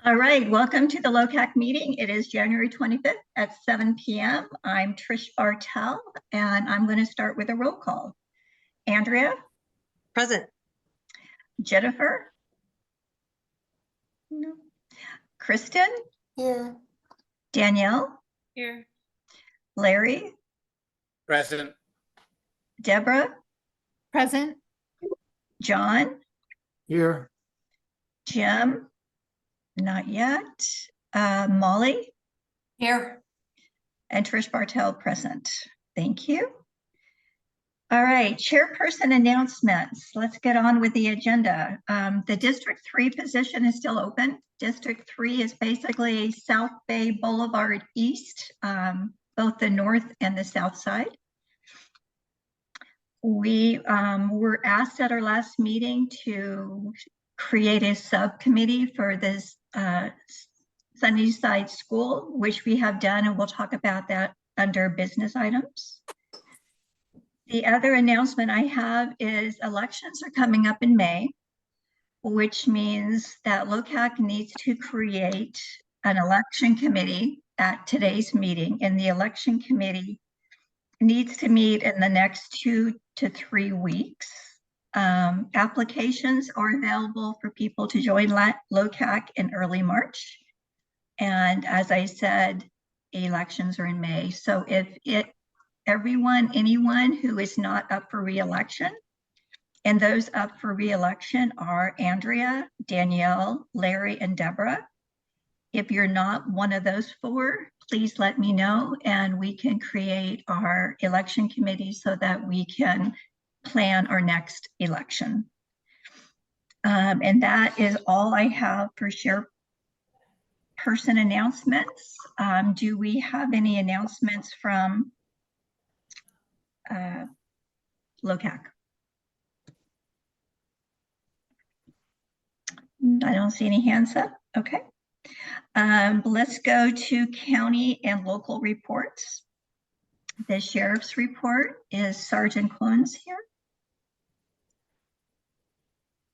All right, welcome to the LOCAC meeting. It is January 25th at 7 p.m. I'm Trish Bartel, and I'm going to start with a roll call. Andrea? Present. Jennifer? No. Kristen? Here. Danielle? Here. Larry? Present. Deborah? Present. John? Here. Jim? Not yet. Molly? Here. And Trish Bartel present. Thank you. All right, chairperson announcements. Let's get on with the agenda. The District 3 position is still open. District 3 is basically South Bay Boulevard East, both the north and the south side. We were asked at our last meeting to create a subcommittee for this Sunnyside School, which we have done, and we'll talk about that under business items. The other announcement I have is elections are coming up in May, which means that LOCAC needs to create an election committee at today's meeting, and the election committee needs to meet in the next 2 to 3 weeks. Applications are available for people to join LOCAC in early March. And as I said, elections are in May. So if anyone who is not up for re-election, and those up for re-election are Andrea, Danielle, Larry, and Deborah. If you're not one of those 4, please let me know, and we can create our election committee so that we can plan our next election. And that is all I have for chairperson announcements. Do we have any announcements from LOCAC? I don't see any hands up. Okay. Let's go to county and local reports. The sheriff's report is Sergeant Clunes here.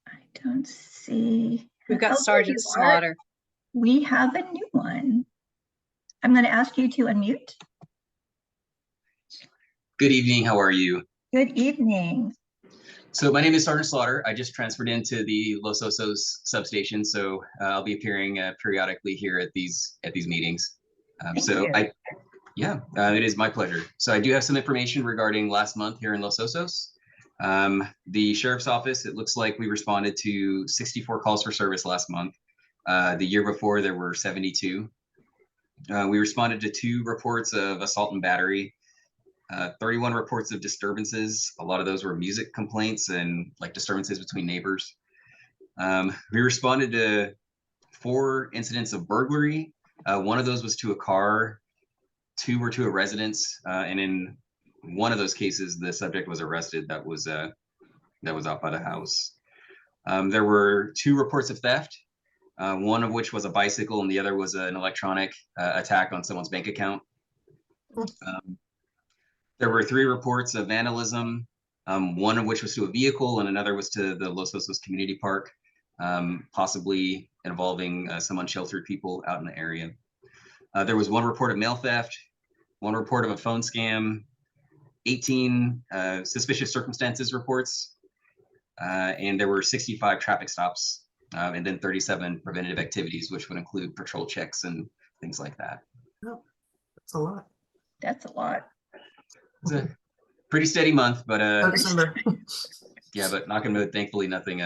I don't see. We've got Sergeant Slaughter. We have a new one. I'm going to ask you to unmute. Good evening. How are you? Good evening. So my name is Sergeant Slaughter. I just transferred into the Los Osos substation, so I'll be appearing periodically here at these meetings. It is my pleasure. So I do have some information regarding last month here in Los Osos. The sheriff's office, it looks like we responded to 64 calls for service last month. The year before there were 72. We responded to 2 reports of assault and battery. 31 reports of disturbances. A lot of those were music complaints and like disturbances between neighbors. We responded to 4 incidents of burglary. One of those was to a car, 2 were to a residence, and in one of those cases, the subject was arrested. That was out by the house. There were 2 reports of theft, one of which was a bicycle and the other was an electronic attack on someone's bank account. There were 3 reports of vandalism, one of which was to a vehicle and another was to the Los Osos Community Park, possibly involving some unsheltered people out in the area. There was 1 report of mail theft, 1 report of a phone scam, 18 suspicious circumstances reports, and there were 65 traffic stops, and then 37 preventative activities, which would include patrol checks and things like that. Oh, that's a lot. That's a lot. It's a pretty steady month, but Yeah, but knock on wood, thankfully nothing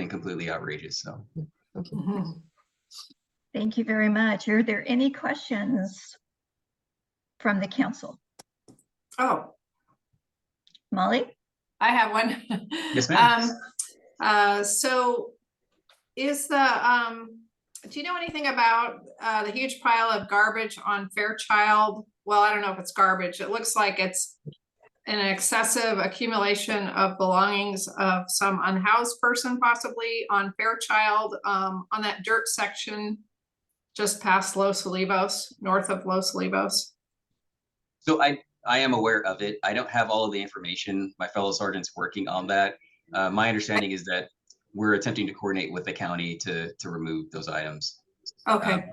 completely outrageous. So Thank you very much. Are there any questions from the council? Oh, Molly? I have one. Yes, ma'am. So is the, do you know anything about the huge pile of garbage on Fairchild? Well, I don't know if it's garbage. It looks like it's an excessive accumulation of belongings of some unhoused person, possibly on Fairchild, on that dirt section just past Los Olivos, north of Los Olivos. So I am aware of it. I don't have all of the information. My fellow sergeant's working on that. My understanding is that we're attempting to coordinate with the county to remove those items. Okay,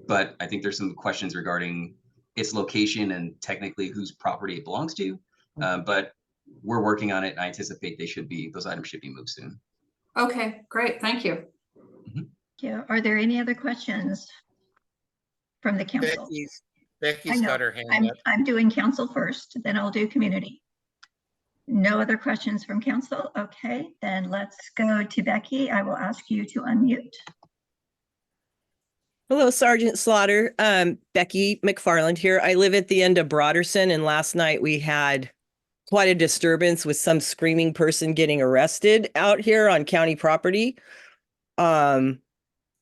But I think there's some questions regarding its location and technically whose property it belongs to. But we're working on it. And I anticipate those items should be moved soon. okay, great, thank you. Yeah, are there any other questions from the council? I Becky's know. got her hand up. I'm doing council first, then I'll do community. No other questions from council? Okay, then let's go to Becky. I will ask you to unmute. Hello, Sergeant Slaughter. Becky McFarland here. I live at the end of Broderson, and last night we had quite a disturbance with some screaming person getting arrested out here on county property.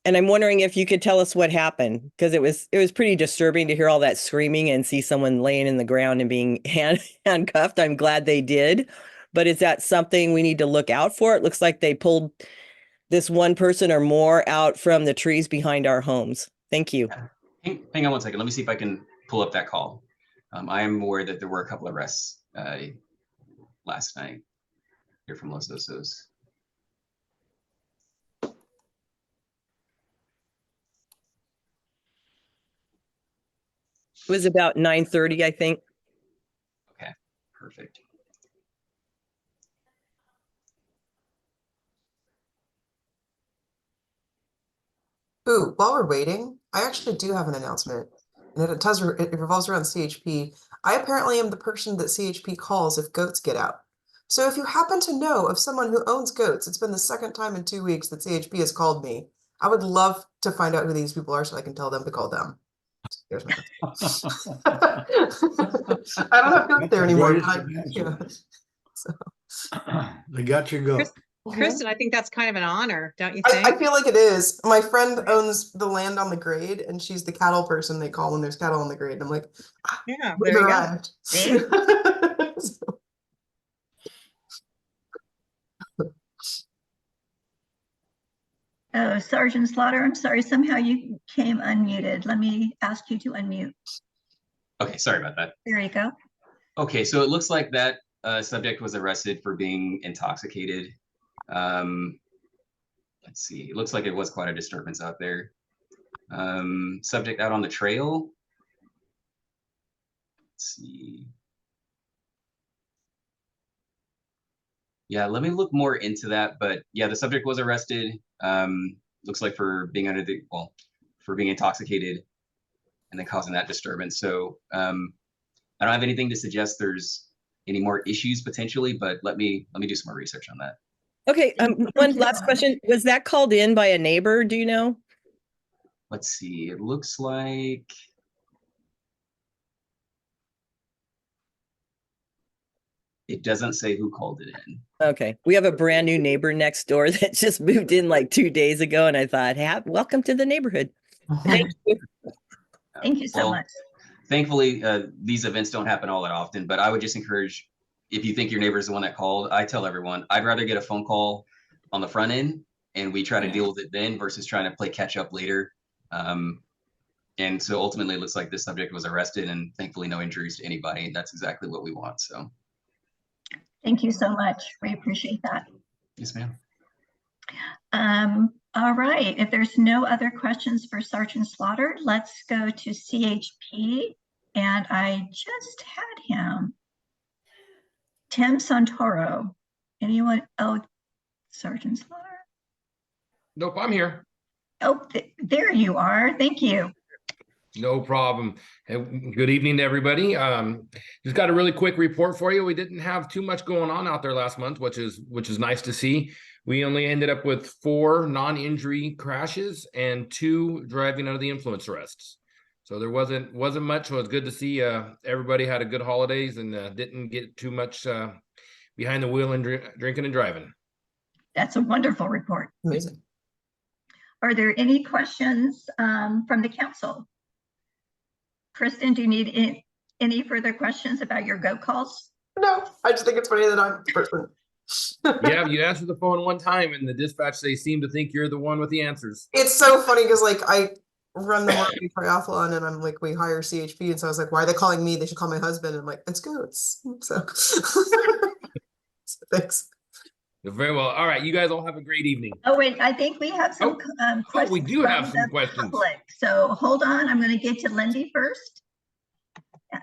And I'm wondering if you could tell us what happened, because it was pretty disturbing to hear all that screaming and see someone laying in the ground and being handcuffed. I'm glad they did, but is that something we need to look out for? It looks like they pulled this one person or more out from the trees behind our homes. Thank you. Hang on one second. Let me see if I can pull up that call. I am aware that there were a couple of arrests last night here from Los Osos. It was about 9:30, I think. Okay, perfect. Ooh, while we're waiting, I actually do have an announcement, and it revolves around CHP. I apparently am the person that CHP calls if goats get out. So if you happen to know of someone who owns goats, it's been the second time in 2 weeks that CHP has called me. I would love to find out who these people are so I can tell them to call them. There's my I don't have goats there anymore. But yeah. They got your goat. Kristen, I think that's kind of an honor, don't you I think? feel like it is. My friend owns the land on the grade, and she's the cattle person they call when there's cattle on the grade. And I'm like, Yeah, we've there you go. arrived. See? Oh, Sergeant Slaughter, I'm sorry, somehow you came unmuted. Let me ask you to unmute. Okay, sorry about that. There you go. Okay, so it looks like that subject was arrested for being intoxicated. Let's see, it looks like it was quite a disturbance out there. Subject out on the trail. Let's see. Yeah, let me look more into that, but yeah, the subject was arrested. Looks like for being for being intoxicated and then causing that disturbance. So I don't have anything to suggest there's any more issues potentially, but let me do some more research on that. Okay, one last question. Was that called in by a neighbor? Do you know? Let's see, it looks like it doesn't say who called it in. Okay, we have a brand new neighbor next door that just moved in like 2 days ago, and I thought, welcome to the neighborhood. Thank you. Thank you so much. Thankfully, these events don't happen all that often, but I would just encourage, if you think your neighbor is the one that called, I tell everyone, I'd rather get a phone call on the front end and we try to deal with it then versus trying to play catch up later. And so ultimately it looks like this subject was arrested and thankfully no injuries to anybody. That's exactly what we want, so. Thank you so much. We appreciate that. Yes, ma'am. All right, if there's no other questions for Sergeant Slaughter, let's go to CHP. And I just had him. Tim Santoro. Anyone? Oh, Sergeant Slaughter. Nope, I'm here. Oh, there you are. Thank you. No problem. And good evening to everybody. Just got a really quick report for you. We didn't have too much going on out there last month, which is nice to see. We only ended up with 4 non-injury crashes and 2 driving under the influence arrests. So there wasn't much. So it's good to see everybody had a good holidays and didn't get too much behind the wheel and drinking and driving. That's a wonderful report. Amazing. Are there any questions from the council? Kristen, do you need any further questions about your goat calls? No, I just think it's funny that I'm the person. Yeah, you answer the phone one time and the dispatch, they seem to think you're the one with the answers. It's so funny because like I run the morning triathlon and I'm like, we hire CHP, and so I was like, why are they calling me? They should call my husband. And I'm like, it's goats. So, so thanks. Very well. All right. You guys all have a great evening. Oh, wait, I think we have some we questions do have from some the questions. public. So hold on, I'm going to get to Lindy first.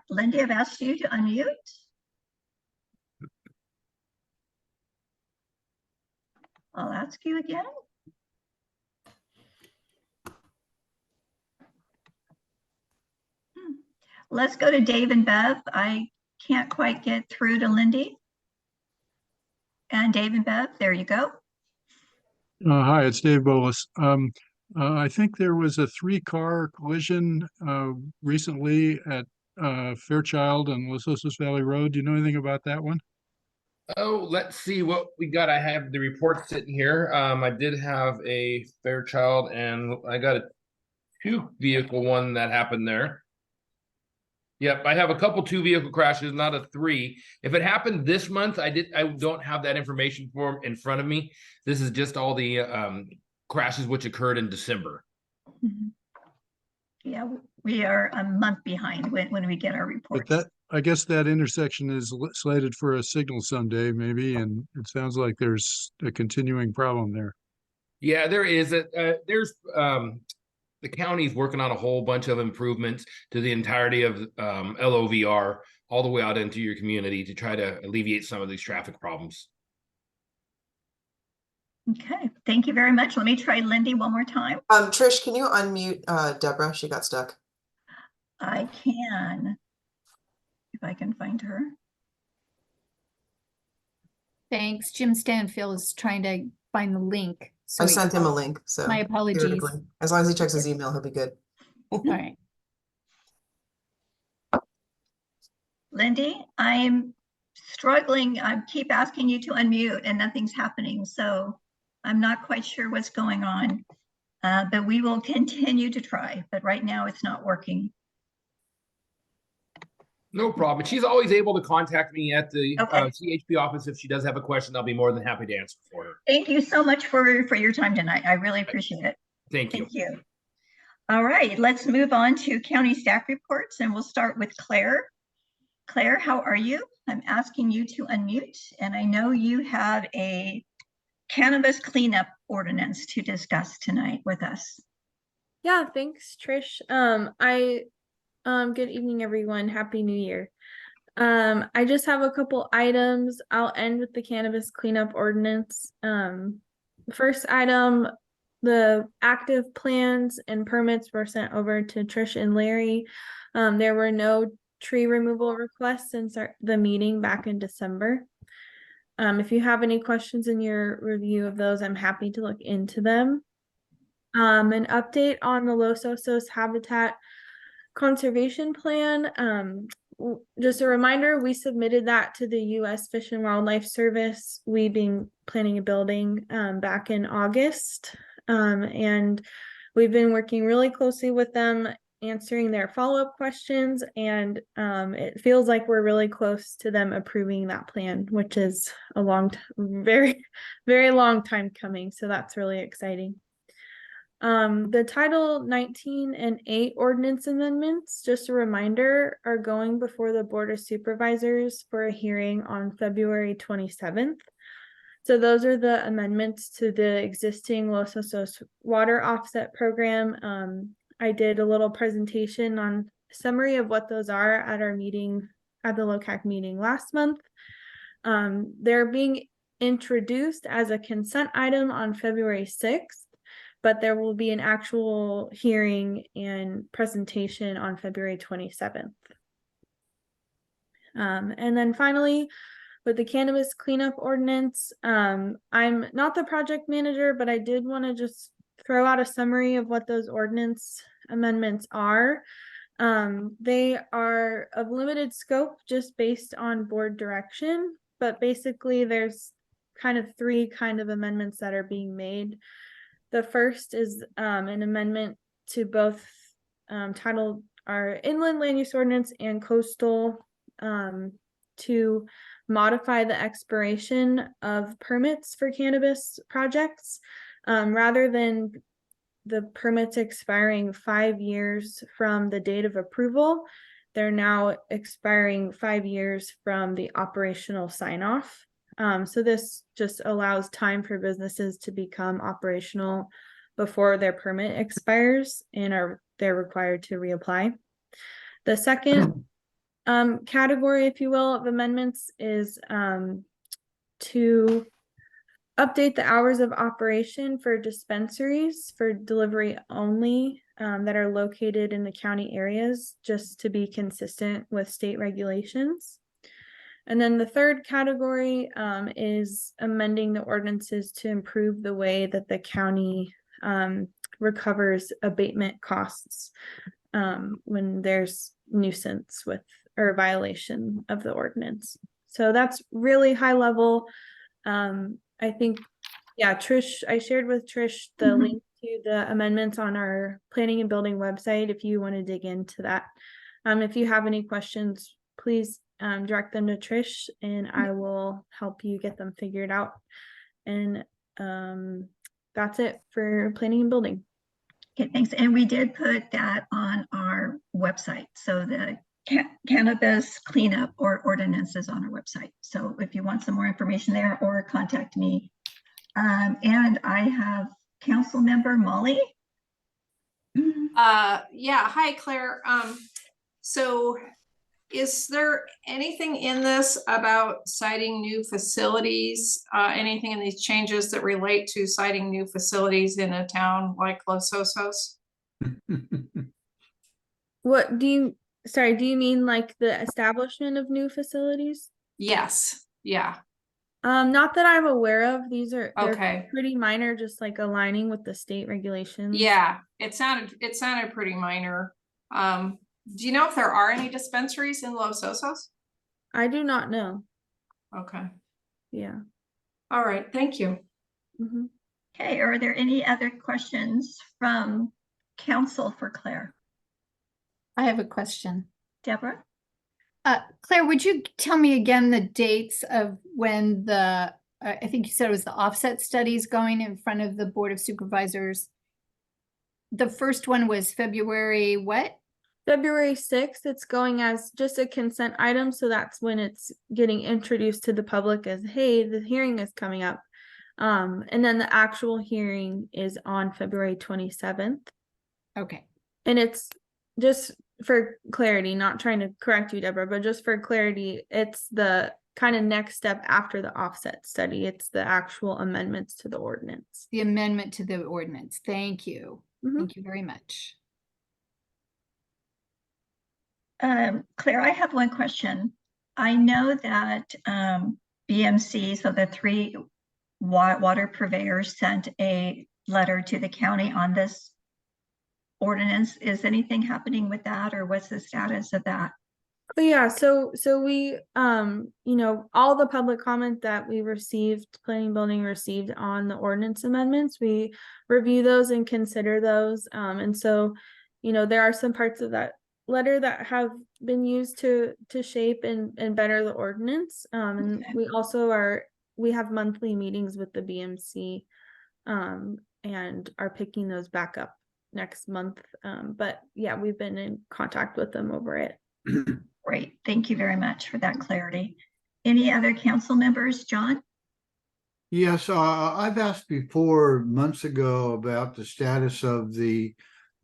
Lindy, I've asked you to unmute. I'll ask you again. Let's go to Dave and Bev. I can't quite get through to Lindy. And Dave and Bev, there you go. Hi, it's Dave Bolus. I think there was a 3-car collision recently at Fairchild and Los Osos Valley Road. Do you know anything about that one? Oh, let's see what we got. I have the report sitting here. I did have a Fairchild and I got a 2-vehicle one that happened there. Yep, I have a couple 2-vehicle crashes, not a 3. If it happened this month, I don't have that information in front of me. This is just all the crashes which occurred in December. Yeah, we are a month behind when we get our report. But I guess that intersection is slated for a signal someday, maybe, and it sounds like there's a continuing problem there. Yeah, there is. There's the county's working on a whole bunch of improvements to the entirety of LOVR all the way out into your community to try to alleviate some of these traffic problems. Okay, thank you very much. Let me try Lindy one more time. Trish, can you unmute Deborah? She got stuck. I can, if I can find her. Thanks. Jim Stanfield is trying to find the link. So I sent him a link, so my apologies. theoretically, as long as he checks his email, he'll be good. All right. Lindy, I'm struggling. I keep asking you to unmute and nothing's happening. So I'm not quite sure what's going on, but we will continue to try. But right now it's not working. No problem. She's always able to contact me at the Okay. CHP office. If she does have a question, I'll be more than happy to answer for her. Thank you so much for your time tonight. I really appreciate it. Thank you. Thank you. All right, let's move on to county staff reports and we'll start with Claire. Claire, how are you? I'm asking you to unmute and I know you have a cannabis cleanup ordinance to discuss tonight with us. Yeah, thanks, Trish. Good evening, everyone. Happy New Year. I just have a couple items. I'll end with the cannabis cleanup ordinance. First item, the active plans and permits were sent over to Trish and Larry. There were no tree removal requests since the meeting back in December. If you have any questions in your review of those, I'm happy to look into them. An update on the Los Osos Habitat Conservation Plan. Just a reminder, we submitted that to the U.S. Fish and Wildlife Service. We've been planning a building back in August, and we've been working really closely with them, answering their follow-up questions, and it feels like we're really close to them approving that plan, which is a very, very long time coming. So that's really exciting. The Title 19 and 8 ordinance amendments, just a reminder, are going before the Board of Supervisors for a hearing on February 27th. So those are the amendments to the existing Los Osos water offset program. I did a little presentation on summary of what those are at our meeting, at the LOCAC meeting last month. They're being introduced as a consent item on February 6th. But there will be an actual hearing and presentation on February 27th. And then finally, with the cannabis cleanup ordinance, I'm not the project manager, but I did want to just throw out a summary of what those ordinance amendments are. They are of limited scope just based on board direction, but basically there's kind of 3 amendments that are being made. The first is an amendment to both title our inland land use ordinance and coastal to modify the expiration of permits for cannabis projects. Rather than the permits expiring 5 years from the date of approval, they're now expiring 5 years from the operational sign-off. So this just allows time for businesses to become operational before their permit expires and they're required to reapply. The second category, if you will, of amendments is to update the hours of operation for dispensaries for delivery only that are located in the county areas, just to be consistent with state regulations. And then the third category is amending the ordinances to improve the way that the county recovers abatement costs when there's nuisance with or violation of the ordinance. So that's really high level. I think, yeah, Trish, I shared with Trish the link to the amendments on our planning and building website if you want to dig into that. If you have any questions, please direct them to Trish and I will help you get them figured out. And that's it for planning and building. Okay, thanks. And we did put that on our website. So the cannabis cleanup or ordinances on our website. So if you want some more information there or contact me. And I have council member Molly. Yeah, hi Claire. So is there anything in this about citing new facilities? Anything in these changes that relate to citing new facilities in a town like Los Osos? What do you, sorry, do you mean like the establishment of new facilities? Yes, yeah, Not that I'm aware of. They're okay. pretty minor, just like aligning with the state regulations. Yeah, it sounded pretty minor. Do you know if there are any dispensaries in Los Osos? I do not know. Okay, Yeah. all right, thank you. Mhm. Okay, are there any other questions from council for Claire? I have a question. Deborah? Claire, would you tell me again the dates of when I think you said it was the offset studies going in front of the Board of Supervisors? The first one was February what? February 6th, it's going as just a consent item. So that's when it's getting introduced to the public as, hey, the hearing is coming up. And then the actual hearing is on February 27th. Okay. And it's just for clarity, not trying to correct you, Deborah, but just for clarity, it's the kind of next step after the offset study. It's the actual amendments to the ordinance. The amendment to the ordinance. Thank you. Mhm. Thank you very much. Claire, I have one question. I know that BMC, so the three water purveyors, sent a letter to the county on this ordinance. Is anything happening with that, or what's the status of that? Yeah, so we all the public comment that we received, planning building received on the ordinance amendments, we review those and consider those. And so, there are some parts of that letter that have been used to shape and better the ordinance. And we also we have monthly meetings with the BMC and are picking those back up next month. But yeah, we've been in contact with them over it. Great, thank you very much for that clarity. Any other council members? John? Yes, I've asked before months ago about the status of the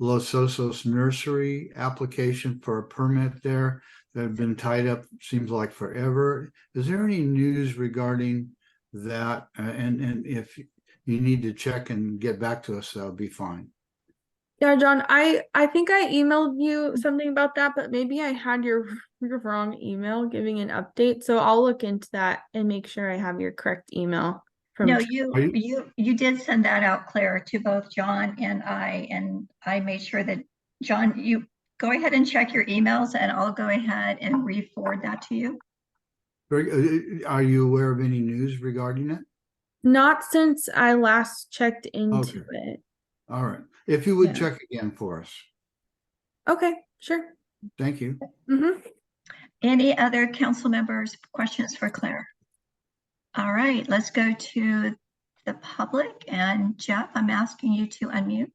Los Osos nursery application for a permit there that had been tied up, seems like forever. Is there any news regarding that? And if you need to check and get back to us, that'll be fine. Yeah, John, I think I emailed you something about that, but maybe I had your wrong email giving an update. So I'll look into that and make sure I have your correct email. No, you did send that out, Claire, to both John and I made sure that, John, you go ahead and check your emails and I'll go ahead and re-forward that to you. Are you aware of any news regarding it? Not since I last checked into it. All right. If you would check again for us. Okay, sure. Thank you. Mm-hmm. Any other council members, questions for Claire? All right, let's go to the public, and Jeff, I'm asking you to unmute.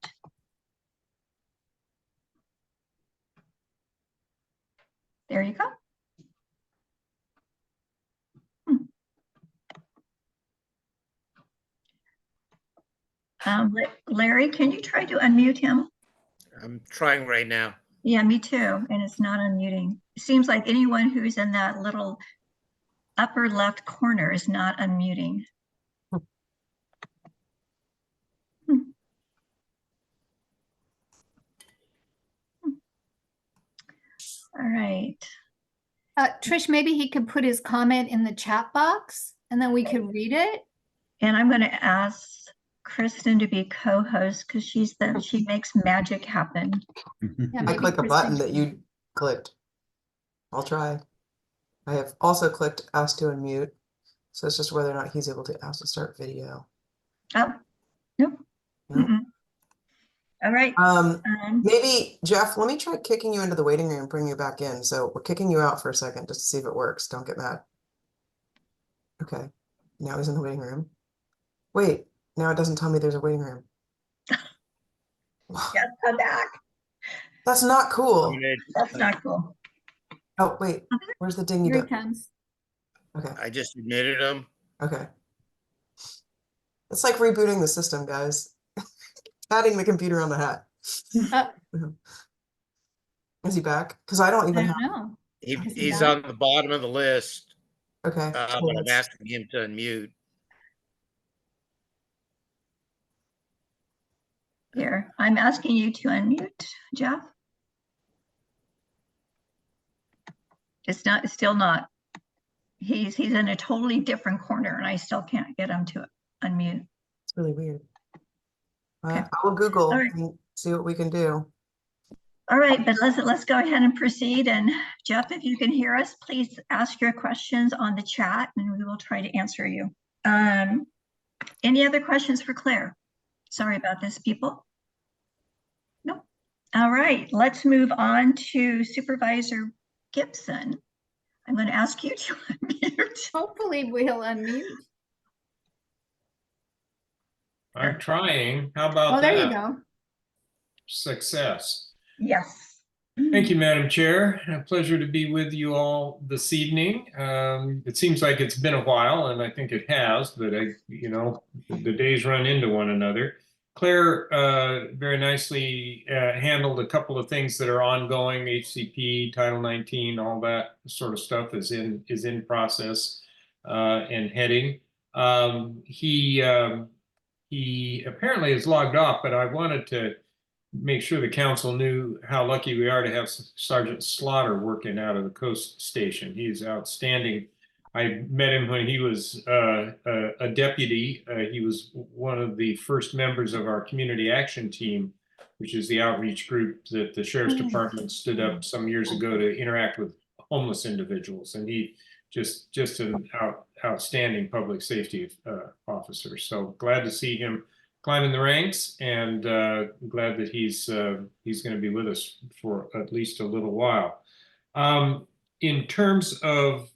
There you go. Larry, can you try to unmute him? I'm trying right now. Yeah, me too. And it's not unmuting. It seems like anyone who's in that little upper left corner is not unmuting. All right. Trish, maybe he could put his comment in the chat box and then we could read it. And I'm going to ask Kristen to be co-host because she makes magic happen. Yeah, I maybe click a Kristen button that can- you clicked. I'll try. I have also clicked ask to unmute. So it's just whether or not he's able to ask to start video. Oh, nope. Nope. All right. Maybe Jeff, let me try kicking you into the waiting room and bring you back in. So we're kicking you out for a second just to see if it works. Don't get mad. Okay. Now he's in the waiting room. Wait, now it doesn't tell me there's a waiting room. Yes, come back. That's not cool. That's not cool. Oh, wait, where's the dingy Here he duck? comes. Okay, I just admitted him. okay. It's like rebooting the system, guys. Adding the computer on the hat. Is he back? Because I don't I even don't have. know. Is he He's back? on the bottom of the list, Okay. but cool, I'm let's- asking him to unmute. Here, I'm asking you to unmute, Jeff. It's still not. He's in a totally different corner and I still can't get him to unmute. It's really weird. Okay. I will Google All right. and see what we can do. All right, but let's go ahead and proceed. And Jeff, if you can hear us, please ask your questions on the chat and we will try to answer you. Any other questions for Claire? Sorry about this, people. No. All right, let's move on to Supervisor Gibson. I'm going to ask you to unmute. Hopefully we'll unmute. I'm trying. How about Oh, there that? you go. Success. Yes. Thank you, Madam Chair. A pleasure to be with you all this evening. It seems like it's been a while, and I think it has, but the days run into one another. Claire very nicely handled a couple of things that are ongoing, HCP, Title 19, all that sort of stuff is in process and heading. He apparently is logged off, but I wanted to make sure the council knew how lucky we are to have Sergeant Slaughter working out of the Coast Station. He's outstanding. I met him when he was a deputy. He was one of the first members of our community action team, which is the outreach group that the Sheriff's Department stood up some years ago to interact with homeless individuals. And he just an outstanding public safety officer. So glad to see him climbing the ranks, and glad that he's going to be with us for at least a little while. In terms of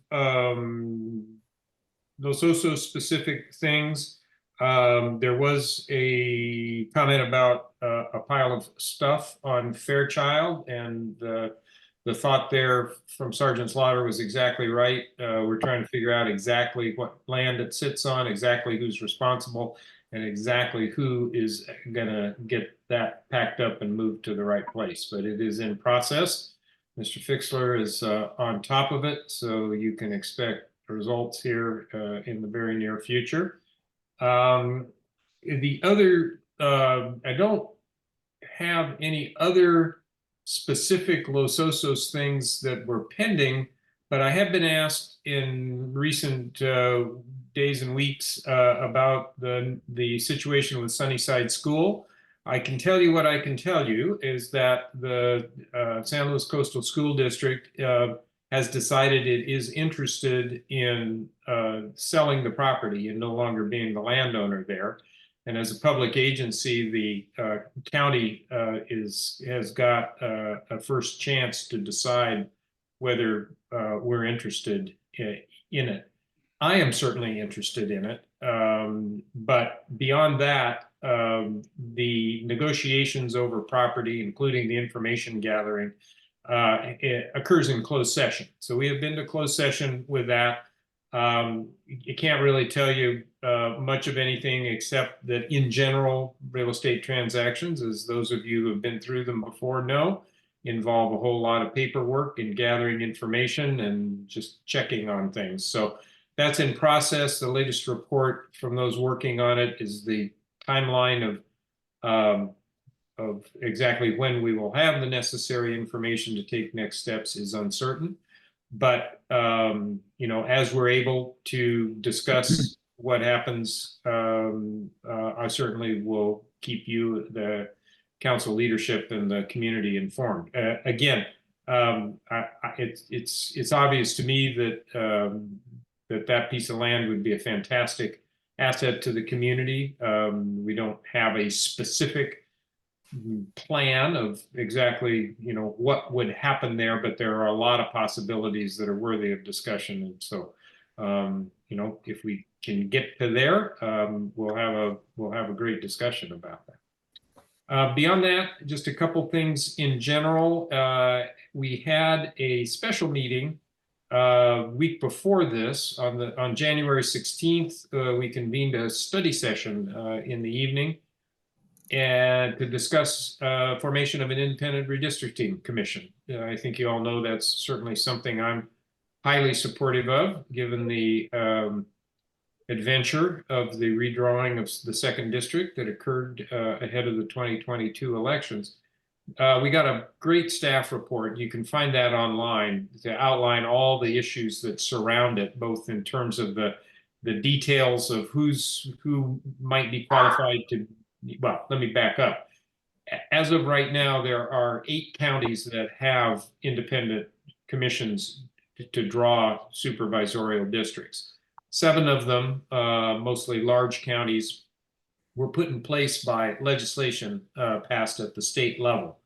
those also specific things, there was a comment about a pile of stuff on Fairchild, and the thought there from Sergeant Slaughter was exactly right. We're trying to figure out exactly what land it sits on, exactly who's responsible, and exactly who is gonna get that packed up and moved to the right place. But it is in process. Mr. Fixler is on top of it, so you can expect results here in the very near future. The other, I don't have any other specific Los Osos things that were pending, but I have been asked in recent days and weeks about the situation with Sunnyside School. I can tell you what I can tell you is that the San Luis Coastal School District has decided it is interested in selling the property and no longer being the landowner there. And as a public agency, the county has got a first chance to decide whether we're interested in it. I am certainly interested in it, but beyond that, the negotiations over property, including the information gathering, it occurs in closed session. So we have been to closed session with that. You can't really tell you much of anything except that in general, real estate transactions, as those of you who have been through them before know, involve a whole lot of paperwork and gathering information and just checking on things. So that's in process. The latest report from those working on it is the timeline of exactly when we will have the necessary information to take next steps is uncertain. But as we're able to discuss what happens, I certainly will keep you, the council leadership, and the community informed. Again, it's obvious to me that that piece of land would be a fantastic asset to the community. We don't have a specific plan of exactly what would happen there, but there are a lot of possibilities that are worthy of discussion. And so if we can get to there, we'll have a great discussion about that. Beyond that, just a couple things in general. We had a special meeting week before this on January 16th. We convened a study session in the evening and to discuss formation of an independent redistricting commission. I think you all know that's certainly something I'm highly supportive of, given the adventure of the redrawing of the 2nd district that occurred ahead of the 2022 elections. We got a great staff report. You can find that online to outline all the issues that surround it, both in terms of the details of who might be qualified to. Well, let me back up. As of right now, there are 8 counties that have independent commissions to draw supervisorial districts. 7 of them, mostly large counties, were put in place by legislation passed at the state level.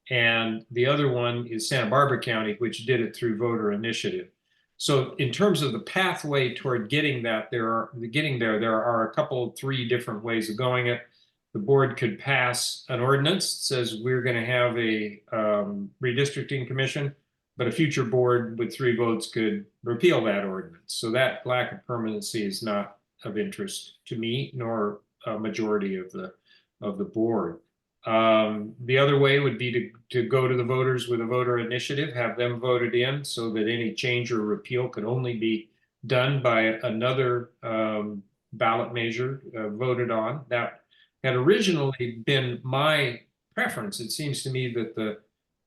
And the other one is Santa Barbara County, which did it through voter initiative. So in terms of the pathway toward getting there, there are a couple, 3 different ways of going it. The board could pass an ordinance that says we're going to have a redistricting commission, but a future board with 3 votes could repeal that ordinance. So that lack of permanency is not of interest to me, nor a majority of the board. The other way would be to go to the voters with a voter initiative, have them voted in so that any change or repeal could only be done by another ballot measure voted on. That had originally been my preference. It seems to me that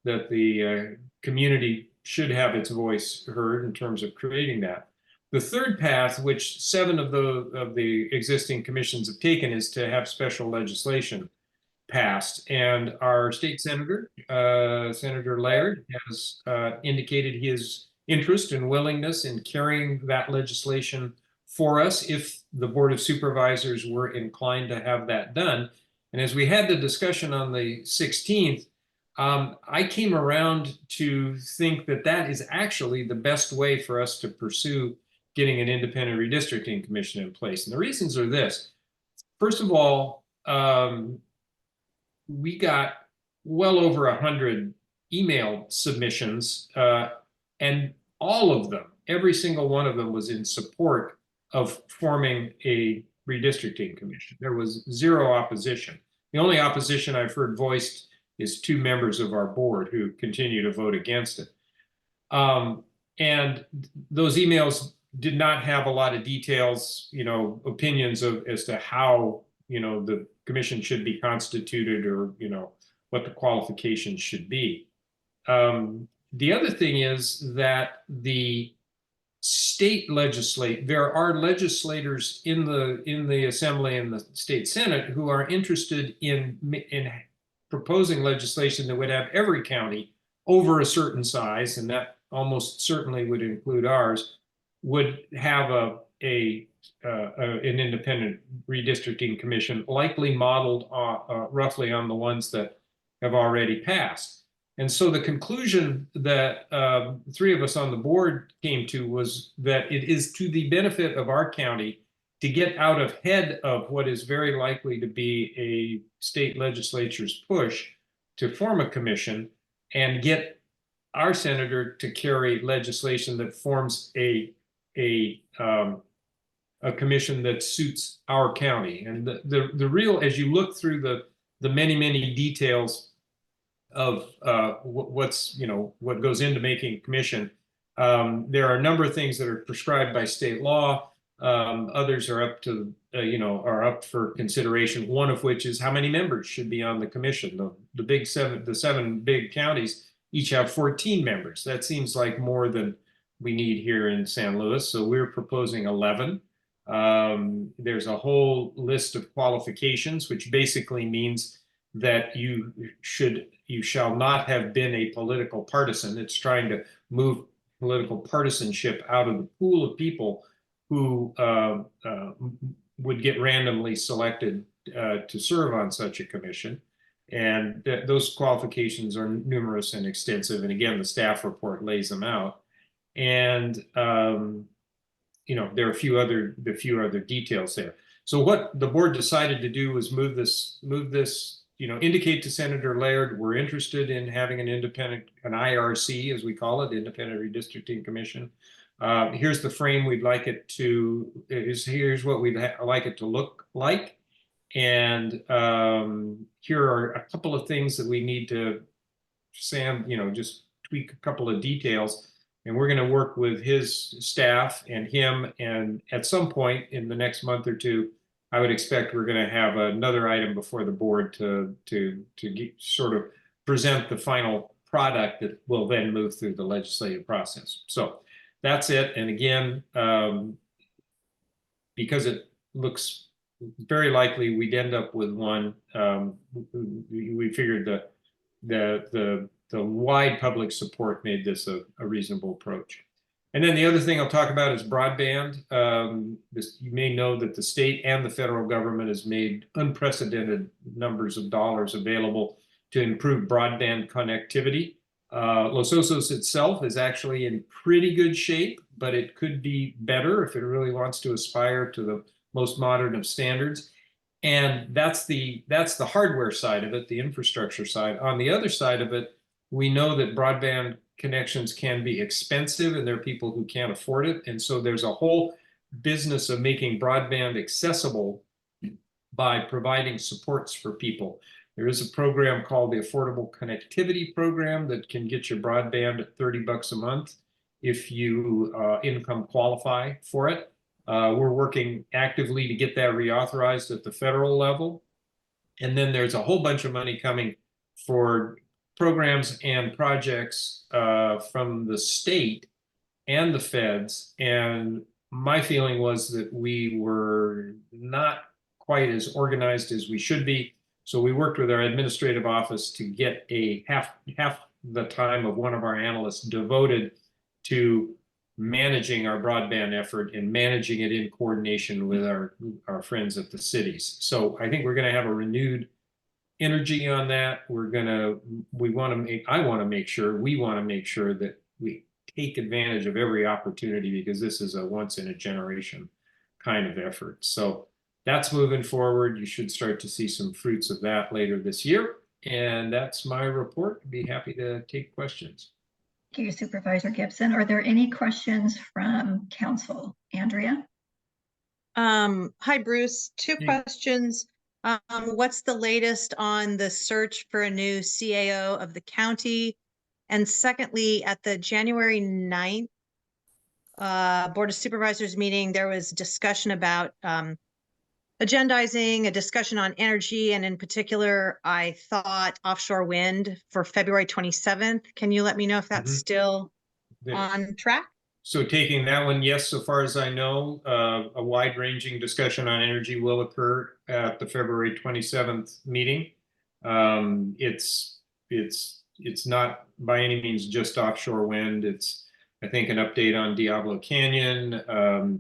the community should have its voice heard in terms of creating that. The third path, which 7 of the existing commissions have taken, is to have special legislation passed. And our state senator, Senator Laird, has indicated his interest and willingness in carrying that legislation for us if the Board of Supervisors were inclined to have that done. And as we had the discussion on the 16th, I came around to think that that is actually the best way for us to pursue getting an independent redistricting commission in place. And the reasons are this. First of all, we got well over 100 email submissions, and all of them, every single one of them, was in support of forming a redistricting commission. There was 0 opposition. The only opposition I've heard voiced is 2 members of our board who continue to vote against it. And those emails did not have a lot of details, opinions as to how, the commission should be constituted, or, what the qualifications should be. The other thing is that the state there are legislators in the Assembly and the State Senate who are interested in proposing legislation that would have every county over a certain size, and that almost certainly would include ours, would have an independent redistricting commission, likely modeled roughly on the ones that have already passed. And so the conclusion that 3 of us on the board came to was that it is to the benefit of our county to get out ahead of what is very likely to be a state legislature's push to form a commission, and get our senator to carry legislation that forms a a commission that suits our county. And the real, as you look through the many details of what's, you know, what goes into making a commission, there are a number of things that are prescribed by state law. Others are up to, you know, are up for consideration. One of which is how many members should be on the commission. The seven big counties each have 14 members. That seems like more than we need here in San Luis. So we're proposing 11. There's a whole list of qualifications, which basically means that you shall not have been a political partisan. It's trying to move political partisanship out of the pool of people who would get randomly selected to serve on such a commission. And those qualifications are numerous and extensive. And again, the staff report lays them out. And you know, there are a few other details there. So what the board decided to do was move this, you know, indicate to Senator Laird we're interested in having an IRC, as we call it, Independent Redistricting Commission. Here's the frame we'd like it to. Here's what we'd like it to look like. And here are a couple of things that we need to, Sam, you know, just tweak a couple of details. And we're going to work with his staff and him. And at some point in the next month or two, I would expect we're going to have another item before the board to sort of present the final product that will then move through the legislative process. So that's it. And again, because it looks very likely we'd end up with one, we figured the wide public support made this a reasonable approach. And then the other thing I'll talk about is broadband. You may know that the state and the federal government has made unprecedented numbers of dollars available to improve broadband connectivity. Los Osos itself is actually in pretty good shape, but it could be better if it really wants to aspire to the most modern of standards. And that's the hardware side of it, the infrastructure side. On the other side of it, we know that broadband connections can be expensive and there are people who can't afford it. And so there's a whole business of making broadband accessible by providing supports for people. There is a program called the Affordable Connectivity Program that can get your broadband at $30 a month if you income qualify for it. We're working actively to get that reauthorized at the federal level. And then there's a whole bunch of money coming for programs and projects from the state and the feds. And my feeling was that we were not quite as organized as we should be. So we worked with our administrative office to get a half the time of one of our analysts devoted to managing our broadband effort and managing it in coordination with our friends at the cities. So I think we're going to have a renewed energy on that. We want to make sure that we take advantage of every opportunity because this is a once in a generation kind of effort. So that's moving forward. You should start to see some fruits of that later this year. And that's my report. I'd be happy to take questions. Thank you, Supervisor Gibson. Are there any questions from council? Andrea? Hi, Bruce. Two Hey. questions. What's the latest on the search for a new CAO of the county? And secondly, at the January 9th Board of Supervisors meeting, there was discussion about agendizing a discussion on energy, and in particular, I thought offshore wind for February 27th. Can you let me know if that's still on track? So taking that one, yes, so far as I know, a wide-ranging discussion on energy will occur at the February 27th meeting. It's not by any means just offshore wind. It's, I think, an update on Diablo Canyon,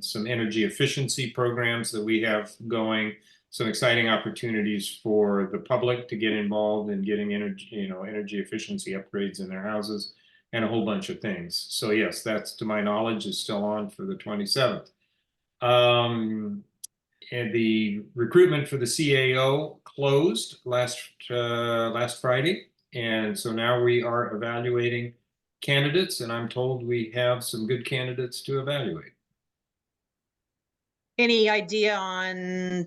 some energy efficiency programs that we have going, some exciting opportunities for the public to get involved in getting energy efficiency upgrades in their houses, and a whole bunch of things. So yes, that's, to my knowledge, is still on for the 27th. And the recruitment for the CAO closed last Friday. And so now we are evaluating candidates, and I'm told we have some good candidates to evaluate. any idea on,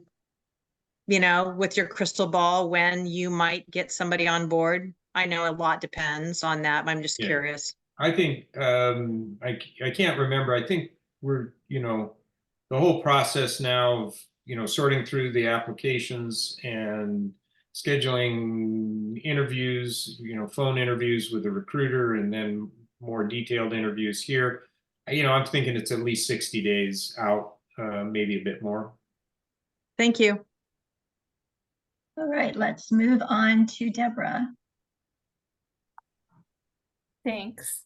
with your crystal ball, when you might get somebody on board? I know a lot depends on that, but I'm just Yeah. curious. I think, I can't remember. I think we're, the whole process now of, sorting through the applications and scheduling interviews, phone interviews with the recruiter and then more detailed interviews here. I'm thinking it's at least 60 days out, maybe a bit more. Thank you. All right, let's move on to Deborah. Thanks.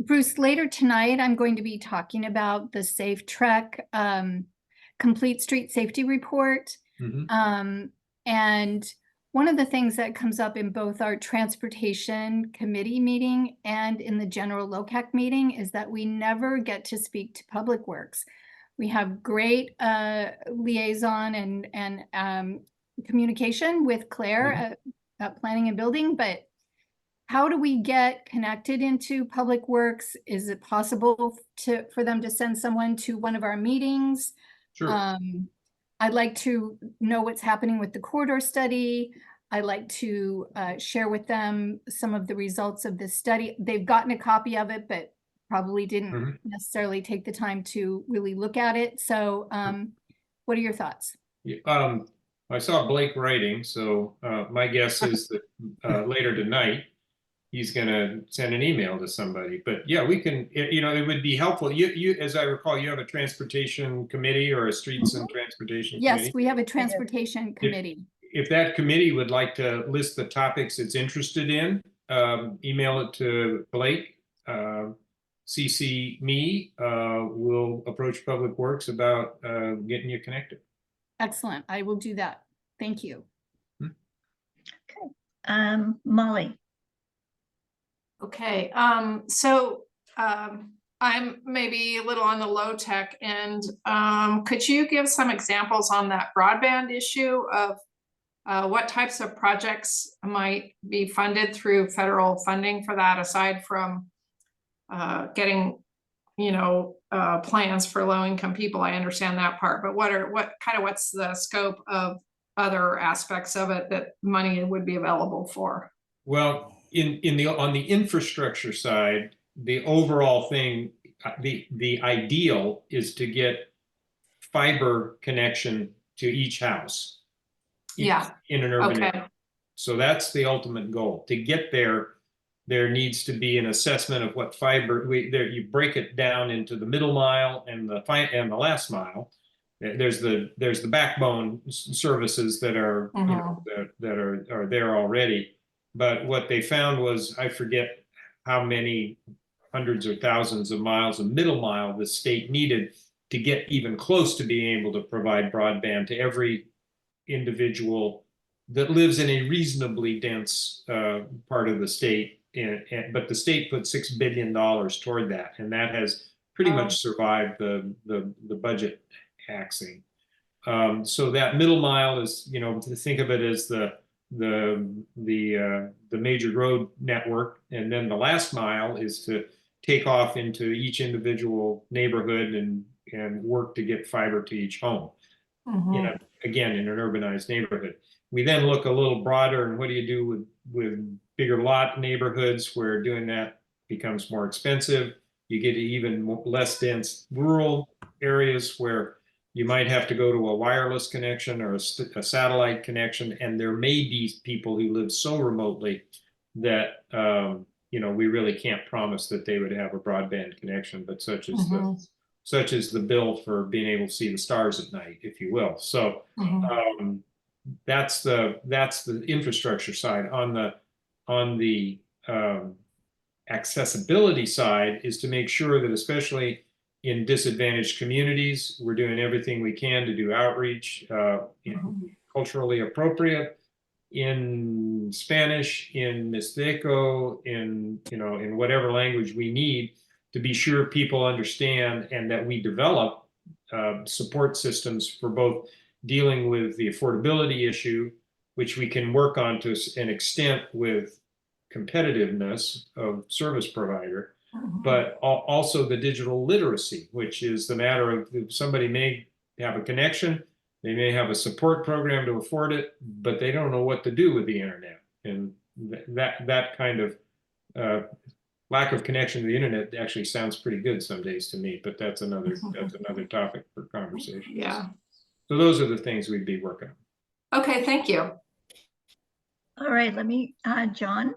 Bruce, later tonight, I'm going to be talking about the Safe Trek Complete Street Safety Report. And one of the things that comes up in both our Transportation Committee meeting and in the General LOCAC meeting is that we never get to speak to Public Works. We have great liaison and communication with Claire at Planning and Building, but how do we get connected into Public Works? Is it possible for them to send someone to one of our meetings? Sure. I'd like to know what's happening with the corridor study. I'd like to share with them some of the results of this study. They've gotten a copy of it, but probably didn't necessarily take the time to really look at it. So what are your thoughts? I saw Blake writing, so my guess is that later tonight, he's going to send an email to somebody. But yeah, we can, it would be helpful. You, as I recall, you have a transportation committee or a streets and transportation committee. Yes, we have a transportation committee. If that committee would like to list the topics it's interested in, email it to Blake, CC me, we'll approach Public Works about getting you connected. Excellent. I will do that. Thank you. Okay. Molly. Okay, I'm maybe a little on the low tech end. Could you give some examples on that broadband issue of what types of projects might be funded through federal funding for that, aside from getting, plans for low-income people? I understand that part, but what's the scope of other aspects of it that money would be available for? Well, on the infrastructure side, the overall thing, the ideal is to get fiber connection to each house. Yeah. In an urban area. So that's the ultimate goal. To get there, there needs to be an assessment of what fiber. You break it down into the middle mile and the last mile. There's the backbone services that are that are there already. But what they found was, I forget how many hundreds or thousands of miles of middle mile the state needed to get even close to being able to provide broadband to every individual that lives in a reasonably dense part of the state. But the state put $6 billion toward that, and that has pretty much survived the budget axing. So that middle mile is, to think of it as the major road network, and then the last mile is to take off into each individual neighborhood and work to get fiber to each home. Again, in an urbanized neighborhood. We then look a little broader, and what do you do with bigger lot neighborhoods where doing that becomes more expensive? You get to even less dense rural areas where you might have to go to a wireless connection or a satellite connection, and there may be people who live so remotely that we really can't promise that they would have a broadband connection, but such as the bill for being able to see the stars at night, if you will. So that's the infrastructure side. On the accessibility side is to make sure that, especially in disadvantaged communities, we're doing everything we can to do outreach, culturally appropriate, in Spanish, in Mixteco, in whatever language we need, to be sure people understand, and that we develop support systems for both dealing with the affordability issue, which we can work on to an extent with competitiveness of service provider, but also the digital literacy, which is the matter of somebody may have a connection, they may have a support program to afford it, but they don't know what to do with the internet. And that kind of lack of connection to the internet actually sounds pretty good some days to me, but that's another topic for conversation. Yeah. So those are the things we'd be working on. Okay, thank you. All right, let me, John.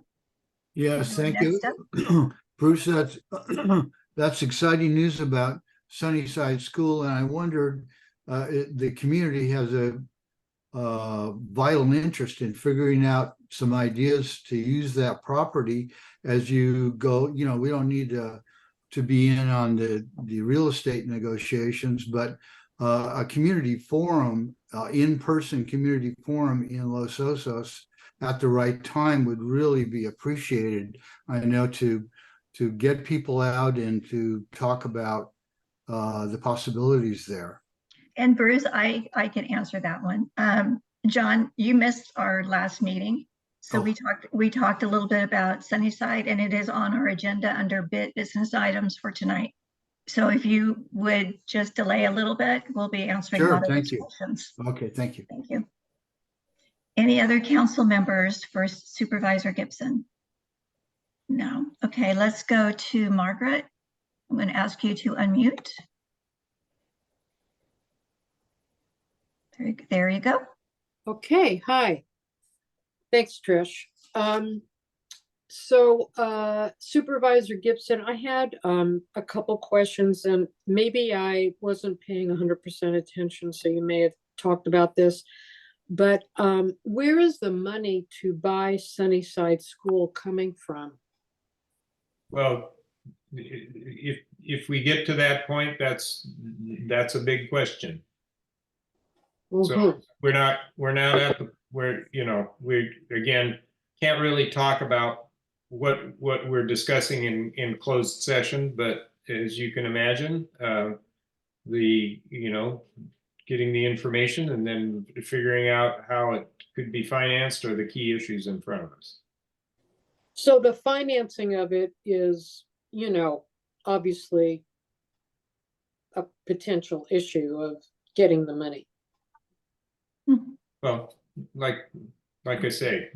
Yes, You're thank you. next Bruce, that's exciting news about Sunnyside School, and I wondered, the community has a vital interest in figuring out some ideas to use that property as you go. You know, we don't need to be in on the real estate negotiations, but a community forum, in-person community forum in Los Osos at the right time would really be appreciated. I know to get people out and to talk about the possibilities there. And Bruce, I can answer that one. John, you missed our last meeting. So we talked a little bit about Sunnyside, and it is on our agenda under business items for tonight. So if you would just delay a little bit, we'll be answering a Sure, lot of thank those you. questions. Okay, thank you. Thank you. Any other council members for Supervisor Gibson? No. Okay, let's go to Margaret. I'm going to ask you to unmute. There you go. Okay, hi. Thanks, Trish. Supervisor Gibson, I had a couple questions, and maybe I wasn't paying 100% attention, so you may have talked about this. But where is the money to buy Sunnyside School coming from? Well, if we get to that point, that's a big question. So we're not at the where, you know, we again can't really talk about what we're discussing in closed session, but as you can imagine, getting the information and then figuring out how it could be financed are the key issues in front of us. So the financing of it is, you know, obviously a potential issue of getting the money. Well, like I say,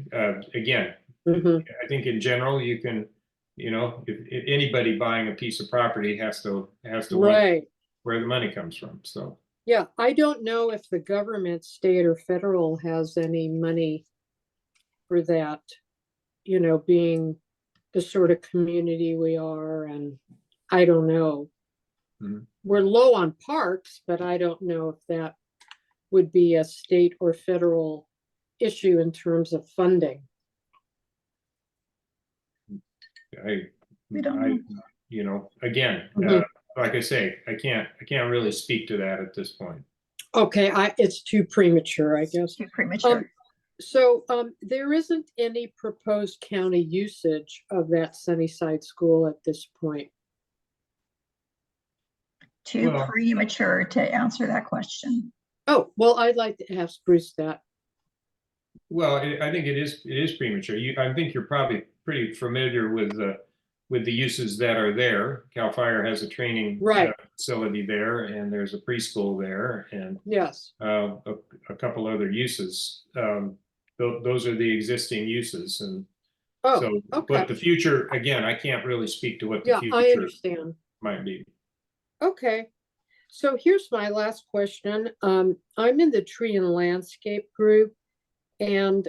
again, Mhm. I think in general, you can, you know, if anybody buying a piece of property has to Right. where the money comes from. So Yeah, I don't know if the government, state or federal, has any money for that, you know, being the sort of community we are, and I don't know. Mhm. We're low on parks, but I don't know if that would be a state or federal issue in terms of funding. We don't know. you know, again, like I say, I can't really speak to that at this point. Okay, it's too premature, I guess. Too premature. So there isn't any proposed county usage of that Sunnyside School at this point. Too Well, premature to answer that question. Oh, well, I'd like to ask Bruce that. Well, I think it is premature. I think you're probably pretty familiar with the uses that are there. CAL FIRE has a training facility there, and there's a preschool there, and yes, a couple other uses. Those are the existing uses, and so. Okay. But the future, again, I can't really speak to what the future I understand. might be. Okay. So here's my last question. I'm in the tree and landscape group, and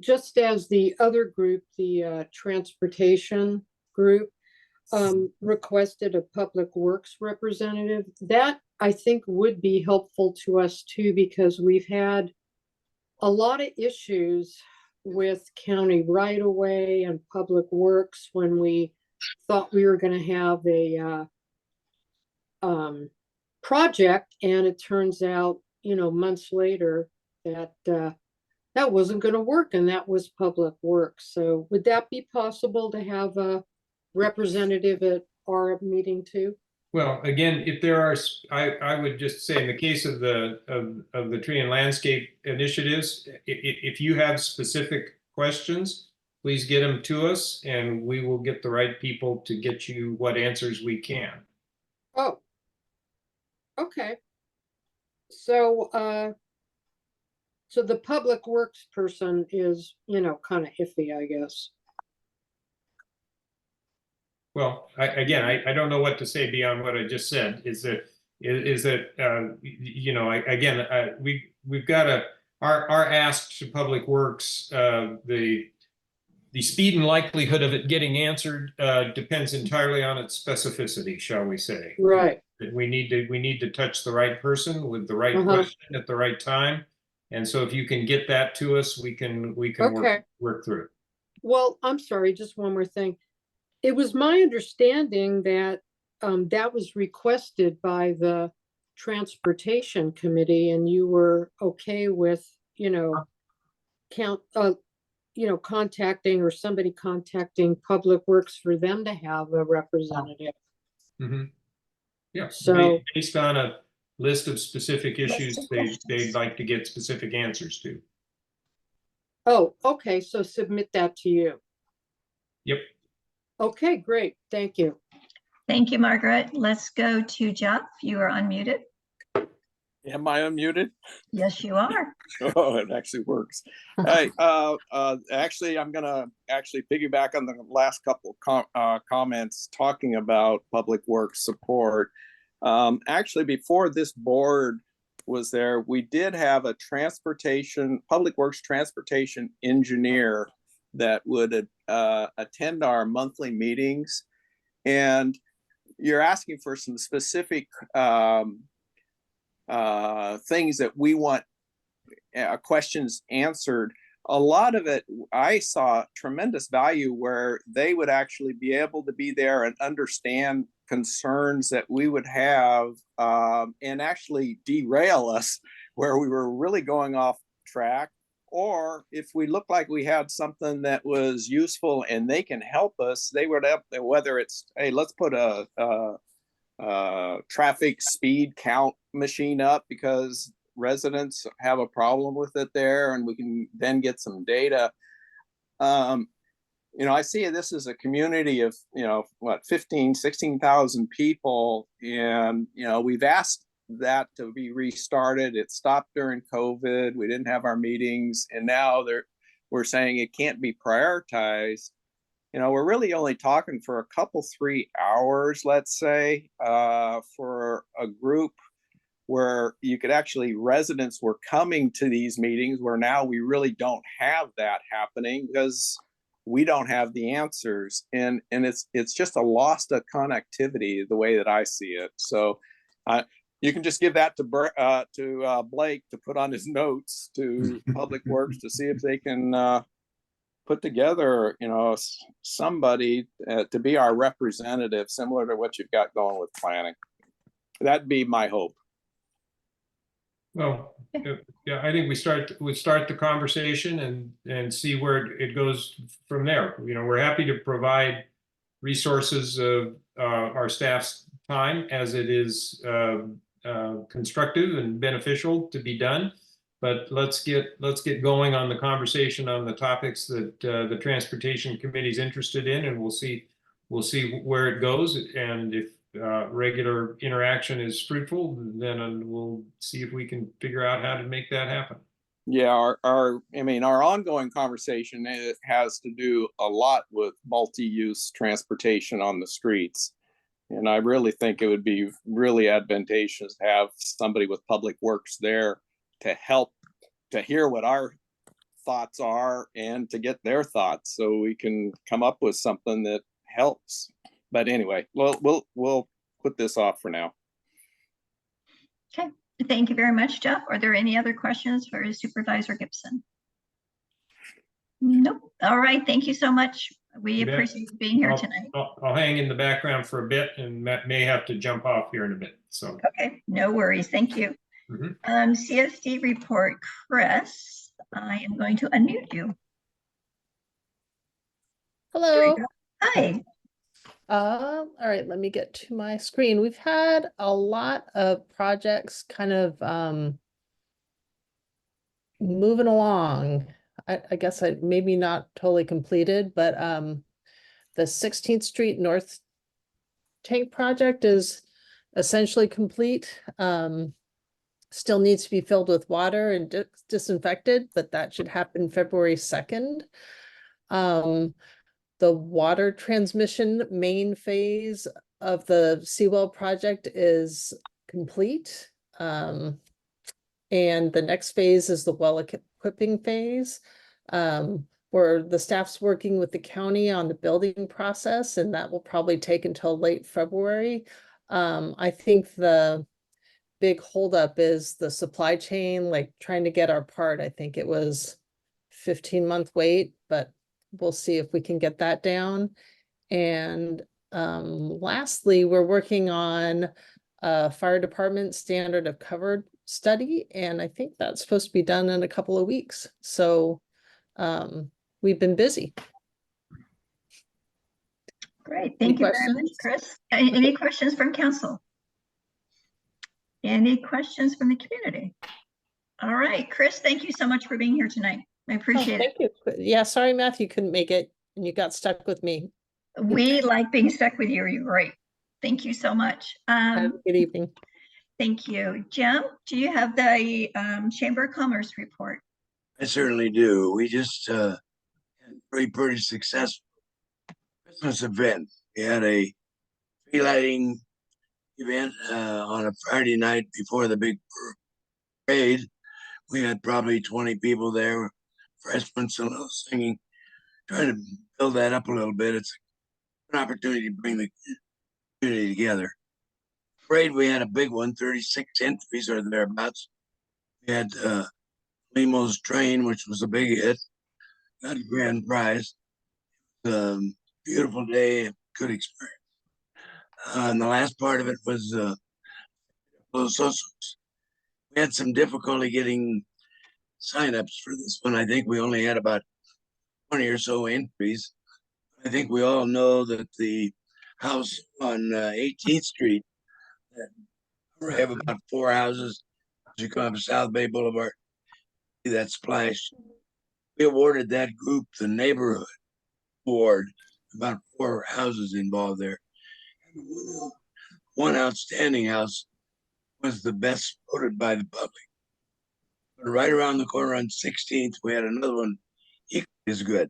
just as the other group, the transportation group, requested a public works representative. That I think would be helpful to us too, because we've had a lot of issues with county right-of-way and public works when we thought we were going to have a project, and it turns out, you know, months later that that wasn't going to work, and that was public works. So would that be possible to have a representative at our meeting too? Well, again, if there are, I would just say in the case of the tree and landscape initiatives, if you have specific questions, please get them to us and we will get the right people to get you what answers we can. Oh. Okay. So, so the public works person is, kind of iffy, I guess. Well, I don't know what to say beyond what I just said. Is that we've got our ask to Public Works, the speed and likelihood of it getting answered depends entirely on its specificity, shall we say? Right. We need to touch the right person with the right Uh-huh. question at the right time, and so if you can get that to us, we can Okay. work through it. Well, I'm sorry, just one more thing. It was my understanding that that was requested by the Transportation Committee and you were okay with, contacting or somebody contacting Public Works for them to have a representative. Mm-hmm. Yeah, So based on a list of specific issues of they'd questions. like to get specific answers to. oh, okay, so submit that to you. Yep. Okay, great. Thank you. Thank you, Margaret. Let's go to Jeff. You are unmuted. Am I unmuted? Yes, you are. Oh, it actually works. Hey, actually, I'm gonna piggyback on the last couple comments talking about public works support. Actually, before this board was there, we did have a public works transportation engineer that would attend our monthly meetings. And you're asking for some specific things that we want questions answered. A lot of it, I saw tremendous value where they would actually be able to be there and understand concerns that we would have and actually derail us where we were really going off track. Or if we look like we had something that was useful and they can help us, they would have, whether it's, hey, let's put a traffic speed count machine up because residents have a problem with it there and we can then get some data. I see this as a community of, 15, 16,000 people. And, we've asked that to be restarted. It stopped during COVID. We didn't have our meetings. And now we're saying it can't be prioritized. We're really only talking for a couple, 3 hours, let's say, for a group where you could actually, residents were coming to these meetings where now we really don't have that happening because we don't have the answers. And it's just a loss of connectivity the way that I see it. So you can just give that to Blake to put on his notes to Public Works to see if they can put together, somebody to be our representative, similar to what you've got going with planning. That'd be my hope. Well, yeah, I think we start the conversation and see where it goes from there. We're happy to provide resources of our staff's time as it is constructive and beneficial to be done. But let's get going on the conversation on the topics that the Transportation Committee is interested in, and we'll see where it goes. And if regular interaction is fruitful, then we'll see if we can figure out how to make that happen. Yeah, our ongoing conversation has to do a lot with multi-use transportation on the streets. And I really think it would be really advantageous to have somebody with Public Works there to help to hear what our thoughts are and to get their thoughts so we can come up with something that helps. But anyway, we'll put this off for now. Okay, thank you very much, Jeff. Are there any other questions for Supervisor Gibson? Nope. All right, thank you so much. We appreciate you being here tonight. I'll hang in the background for a bit and may have to jump off here in a bit. So okay, no worries. Thank you. CSD report, Chris. I am going to unmute you. Hello. Hi. All right, let me get to my screen. We've had a lot of projects kind of moving along. I guess I maybe not totally completed, but the 16th Street North tank project is essentially complete. Still needs to be filled with water and disinfected, but that should happen February 2nd. The water transmission main phase of the seawall project is complete. And the next phase is the well equipping phase, where the staff's working with the county on the building process, and that will probably take until late February. I think the big holdup is the supply chain, like trying to get our part. I think it was 15-month wait, but we'll see if we can get that down. And lastly, we're working on a fire department standard of covered study, and I think that's supposed to be done in a couple of weeks. So we've been busy. Great, Any thank you very much, questions? Chris. Any questions from council? Any questions from the community? All right, Chris, thank you so much for being here tonight. I appreciate it. Thank you. Yeah, sorry, Matthew couldn't make it and you got stuck with me. We like being stuck with you. You're great. Thank you so much. Have a good evening. Thank you. Jim, do you have the Chamber of Commerce report? I certainly do. We just had a pretty successful Christmas event. We had a tree lighting event on a Friday night before the big parade. We had probably 20 people there, freshmen singing, trying to build that up a little bit. It's an opportunity to bring the community together. Parade, we had a big one, 36 entries or thereabouts. We had Limo's train, which was a big hit, got a grand prize. Beautiful day, good experience. And the last part of it was Los Osos. We had some difficulty getting signups for this one. I think we only had about 20 or so entries. I think we all know that the house on 18th Street, we have about 4 houses as you come up South Bay Boulevard, see that splash. We awarded that group the neighborhood award, about 4 houses involved there. One outstanding house was the best voted by the public. But right around the corner on 16th, we had another one equally as good.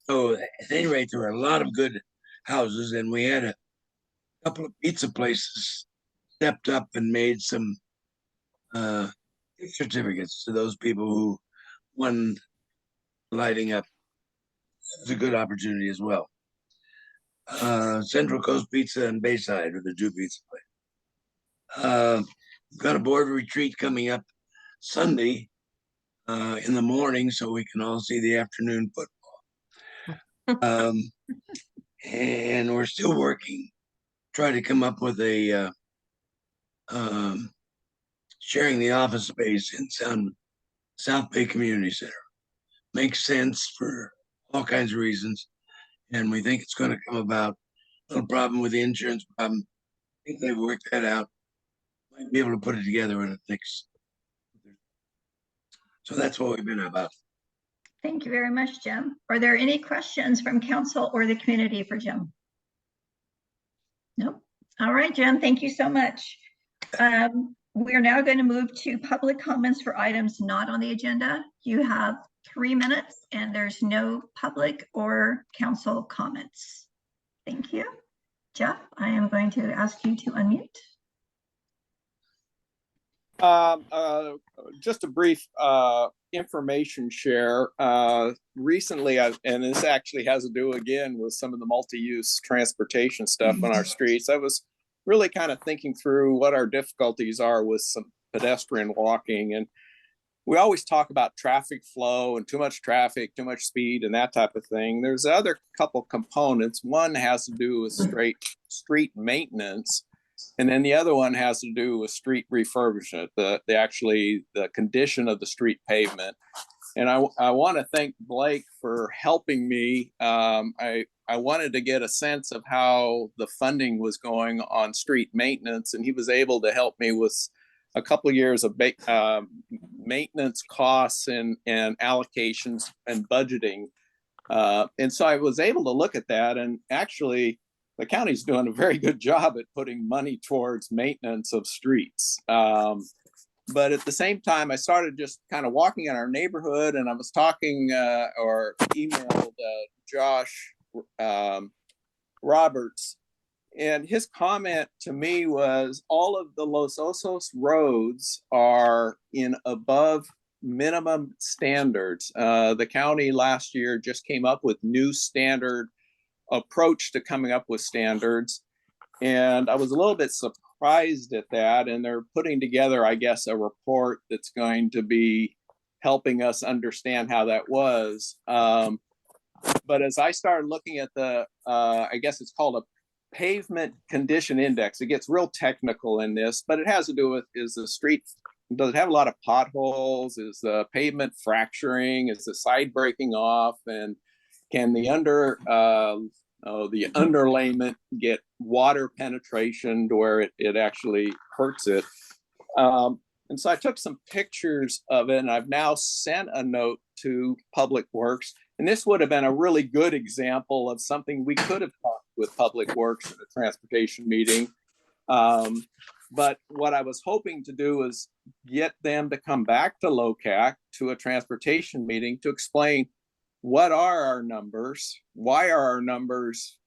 So at any rate, there were a lot of good houses, and we had a couple of pizza places stepped up and made some certificates to those people who won lighting up. It was a good opportunity as well. Central Coast Pizza and Bayside are the 2 pizza places. We've got a board retreat coming up Sunday in the morning, so we can all see the afternoon football. And we're still working, trying to come up with a sharing the office space in South Bay Community Center. Makes sense for all kinds of reasons, and we think it's going to come about. No problem with the insurance problem. I think they've worked that out. Might be able to put it together when it takes. So that's what we've been about. Thank you very much, Jim. Are there any questions from council or the community for Jim? Nope. All right, Jim, thank you so much. We are now going to move to public comments for items not on the agenda. You have 3 minutes and there's no public or council comments. Thank you. Jeff, I am going to ask you to unmute. Just a brief information share. Recently, and this actually has to do again with some of the multi-use transportation stuff on our streets. I was really kind of thinking through what our difficulties are with some pedestrian walking. And we always talk about traffic flow and too much traffic, too much speed and that type of thing. There's other couple components. One has to do with street maintenance. And then the other one has to do with street refurbishment, the condition of the street pavement. And I want to thank Blake for helping me. I wanted to get a sense of how the funding was going on street maintenance, and he was able to help me with a couple of years of maintenance costs and allocations and budgeting. And so I was able to look at that, and actually the county's doing a very good job at putting money towards maintenance of streets. But at the same time, I started just kind of walking in our neighborhood, and I was talking or emailed Josh Roberts, and his comment to me was all of the Los Osos roads are in above minimum standards. The county last year just came up with new standard approach to coming up with standards. And I was a little bit surprised at that. And they're putting together, I guess, a report that's going to be helping us understand how that was. But as I started looking at the, I guess it's called a pavement condition index, it gets real technical in this, but it has to do with, is the street, does it have a lot of potholes? Is the pavement fracturing? Is the side breaking off? And can the underlayment get water penetration to where it actually hurts it? And so I took some pictures of it, and I've now sent a note to Public Works. And this would have been a really good example of something we could have talked with Public Works at a transportation meeting. But what I was hoping to do is get them to come back to LOCAC to a transportation meeting to explain what are our numbers, why are our numbers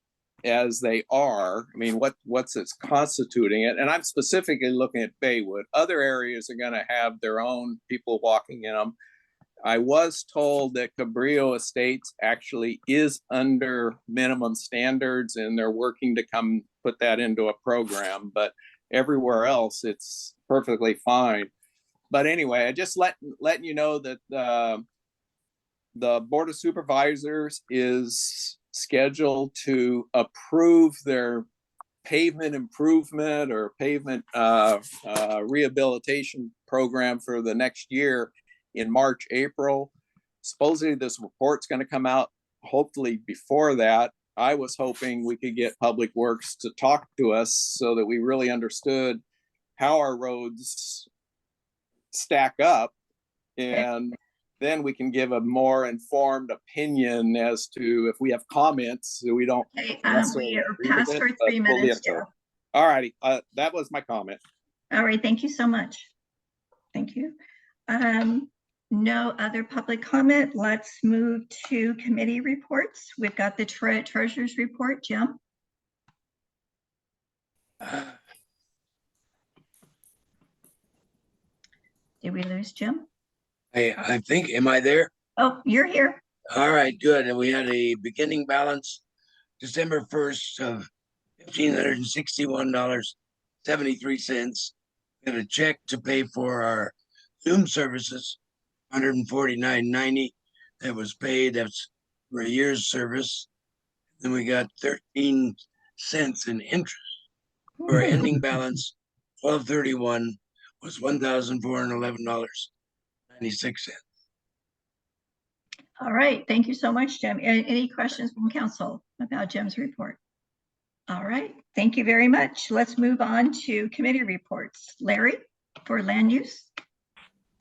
as they are. I mean, what's it's constituting it. And I'm specifically looking at Baywood. Other areas are going to have their own people walking in them. I was told that Cabrillo Estates actually is under minimum standards, and they're working to come put that into a program, but everywhere else it's perfectly fine. But anyway, I just letting you know that the Board of Supervisors is scheduled to approve their pavement improvement or pavement rehabilitation program for the next year in March, April. Supposedly this report's going to come out hopefully before that. I was hoping we could get Public Works to talk to us so that we really understood how our roads stack up, and then we can give a more informed opinion as to if we have comments that we don't. Okay, we are past for 3 minutes, Joe. All righty, that was my comment. All right, thank you so much. Thank you. No other public comment. Let's move to committee reports. We've got the treasurer's report. Jim? Did we lose Jim? I think, am I there? Oh, you're here. All right, good. And we had a beginning balance December 1st of $1,561.73. We had a check to pay for our Zoom services, $149.90. That was paid. That's for a year's service. Then we got 13 cents in interest. Our ending balance, 12/31, was $1,411.96. All right, thank you so much, Jim. Any questions from council about Jim's report? All right, thank you very much. Let's move on to committee reports. Larry, for land use.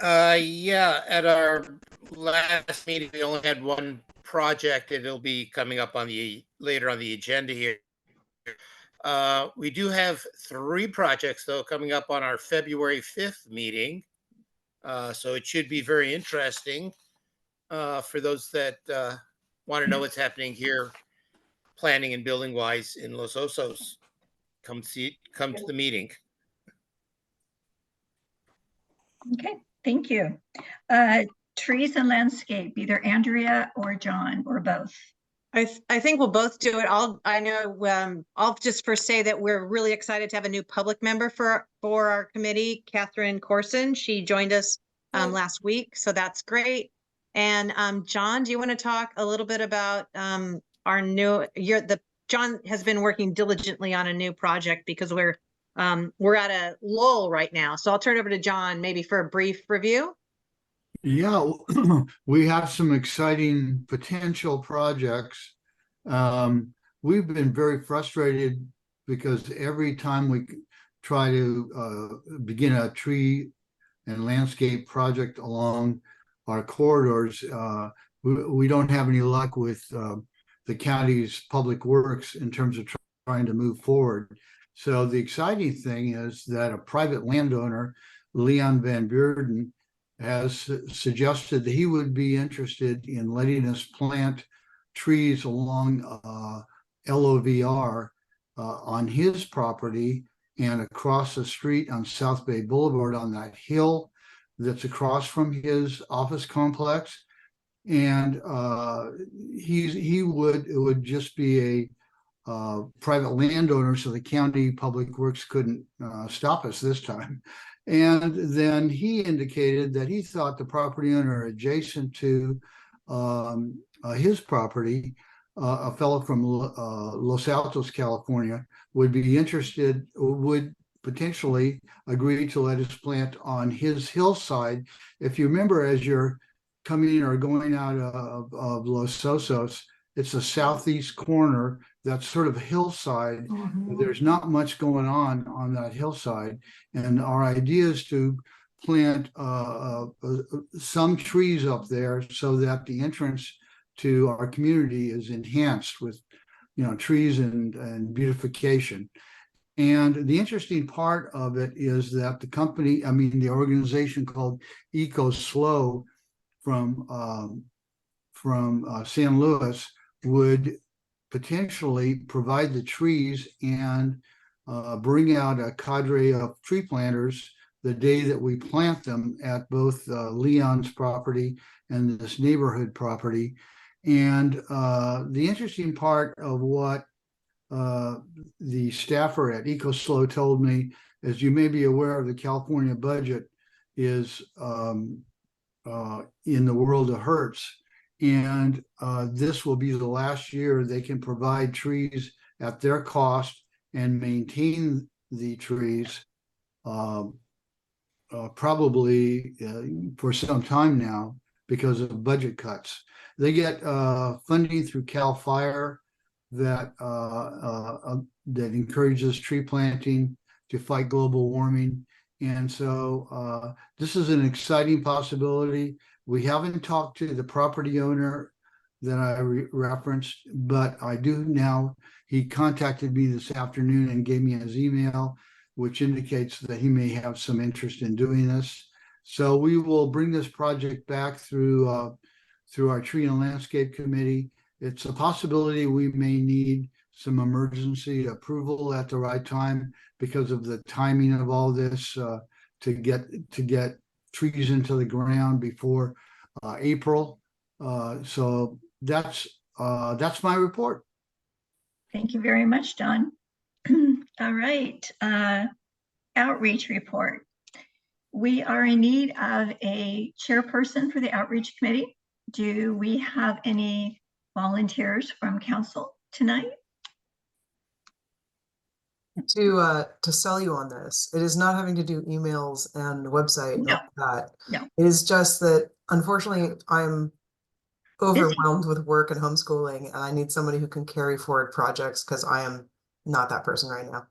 Yeah, at our last meeting, we only had one project. It'll be coming up on later on the agenda here. We do have 3 projects though coming up on our February 5th meeting. So it should be very interesting for those that want to know what's happening here, planning and building wise in Los Osos. Come to the meeting. Okay, thank you. Trees and landscape, either Andrea or John or both. I think we'll both do it. I'll just first say that we're really excited to have a new public member for our committee, Catherine Corson. She joined us last week, so that's great. And John, do you want to talk a little bit about our new? John has been working diligently on a new project because we're at a lull right now. So I'll turn it over to John maybe for a brief review. Yeah, we have some exciting potential projects. We've been very frustrated because every time we try to begin a tree and landscape project along our corridors. We don't have any luck with the county's public works in terms of trying to move forward. So the exciting thing is that a private landowner, Leon Van Beurden, has suggested that he would be interested in letting us plant trees along LOVR on his property and across the street on South Bay Boulevard on that hill that's across from his office complex. And it would just be a private landowner, so the county public works couldn't stop us this time. And then he indicated that he thought the property owner adjacent to his property, a fellow from Los Altos, California, would be interested, would potentially agree to let us plant on his hillside. If you remember, as you're coming or going out of Los Osos, it's a southeast corner that's sort of a hillside. There's not much going on that hillside. And our idea is to plant some trees up there so that the entrance to our community is enhanced with, trees and beautification. And the interesting part of it is that the organization called EcoSlow from San Luis would potentially provide the trees and bring out a cadre of tree planters the day that we plant them at both Leon's property and this neighborhood property. And the interesting part of what the staffer at EcoSlow told me, as you may be aware of, the California budget is in the world of Hertz. And this will be the last year they can provide trees at their cost and maintain the trees probably for some time now because of budget cuts. They get funding through CAL FIRE that encourages tree planting to fight global warming. And so this is an exciting possibility. We haven't talked to the property owner that I referenced, but I do now. He contacted me this afternoon and gave me his email, which indicates that he may have some interest in doing this. So we will bring this project back through our Tree and Landscape Committee. It's a possibility we may need some emergency approval at the right time because of the timing of all this to get trees into the ground before April. So that's my report. Thank you very much, Don. All right, outreach report. We are in need of a chairperson for the outreach committee. Do we have any volunteers from council tonight? To sell you on this, it is not having to do emails and website and all that. No. It is just that unfortunately I'm overwhelmed with work and homeschooling, and I need somebody who can carry forward projects because I am not that person right now.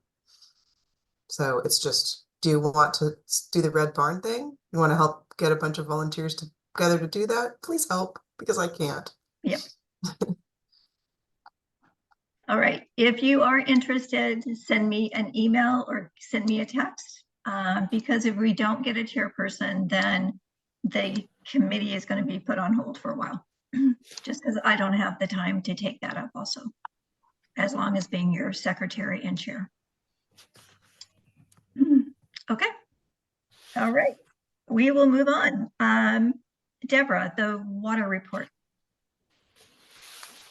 So it's just, do you want to do the Red Barn thing? You want to help get a bunch of volunteers together to do that? Please help, because I can't. Yep. All right. If you are interested, send me an email or send me a text. Because if we don't get a chairperson, then the committee is going to be put on hold for a while. Just because I don't have the time to take that up also, as long as being your secretary and chair. Okay. All right. We will move on. Deborah, the water report.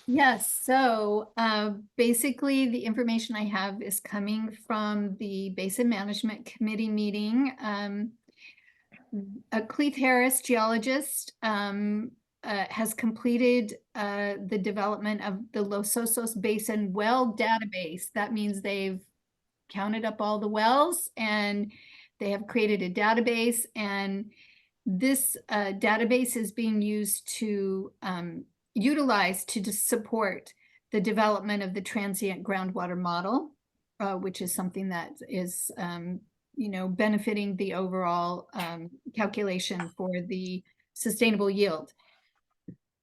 Yes, so basically the information I have is coming from the Basin Management Committee meeting. Cleith Harris, geologist, has completed the development of the Los Osos Basin well database. That means they've counted up all the wells and they have created a database, and this database is being used to utilized to support the development of the transient groundwater model. which is something that is, benefiting the overall calculation for the sustainable yield.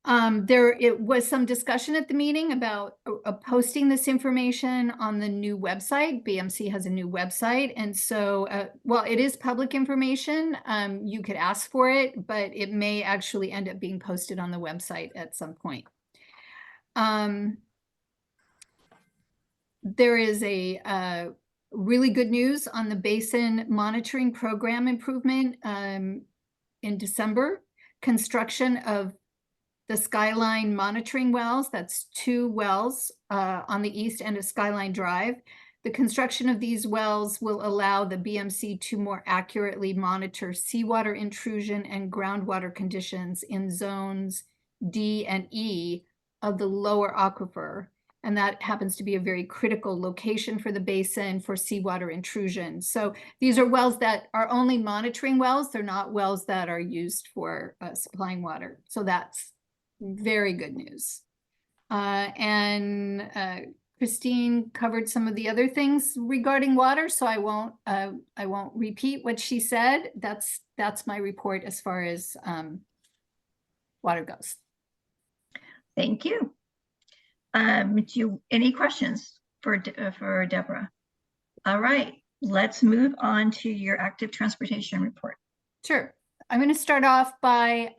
It was some discussion at the meeting about posting this information on the new website. BMC has a new website. And so, well, it is public information. You could ask for it, but it may actually end up being posted on the website at some point. There is a really good news on the basin monitoring program improvement in December. Construction of the Skyline monitoring wells, that's 2 wells on the east end of Skyline Drive. The construction of these wells will allow the BMC to more accurately monitor seawater intrusion and groundwater conditions in zones D and E of the lower aquifer. And that happens to be a very critical location for the basin for seawater intrusion. So these are wells that are only monitoring wells. They're not wells that are used for supplying water. So that's very good news. Christine covered some of the other things regarding water, so I won't repeat what she said. That's my report as far as water goes. Thank you. Any questions for Deborah? All right, let's move on to your active transportation report. Sure. I'm going to start off by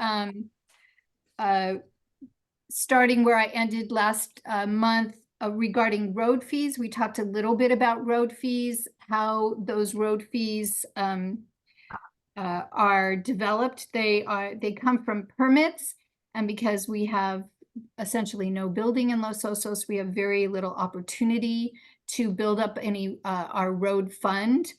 starting where I ended last month regarding road fees. We talked a little bit about road fees, how those road fees are developed. They come from permits, and because we have essentially no building in Los Osos, we have very little opportunity to build up our road fund.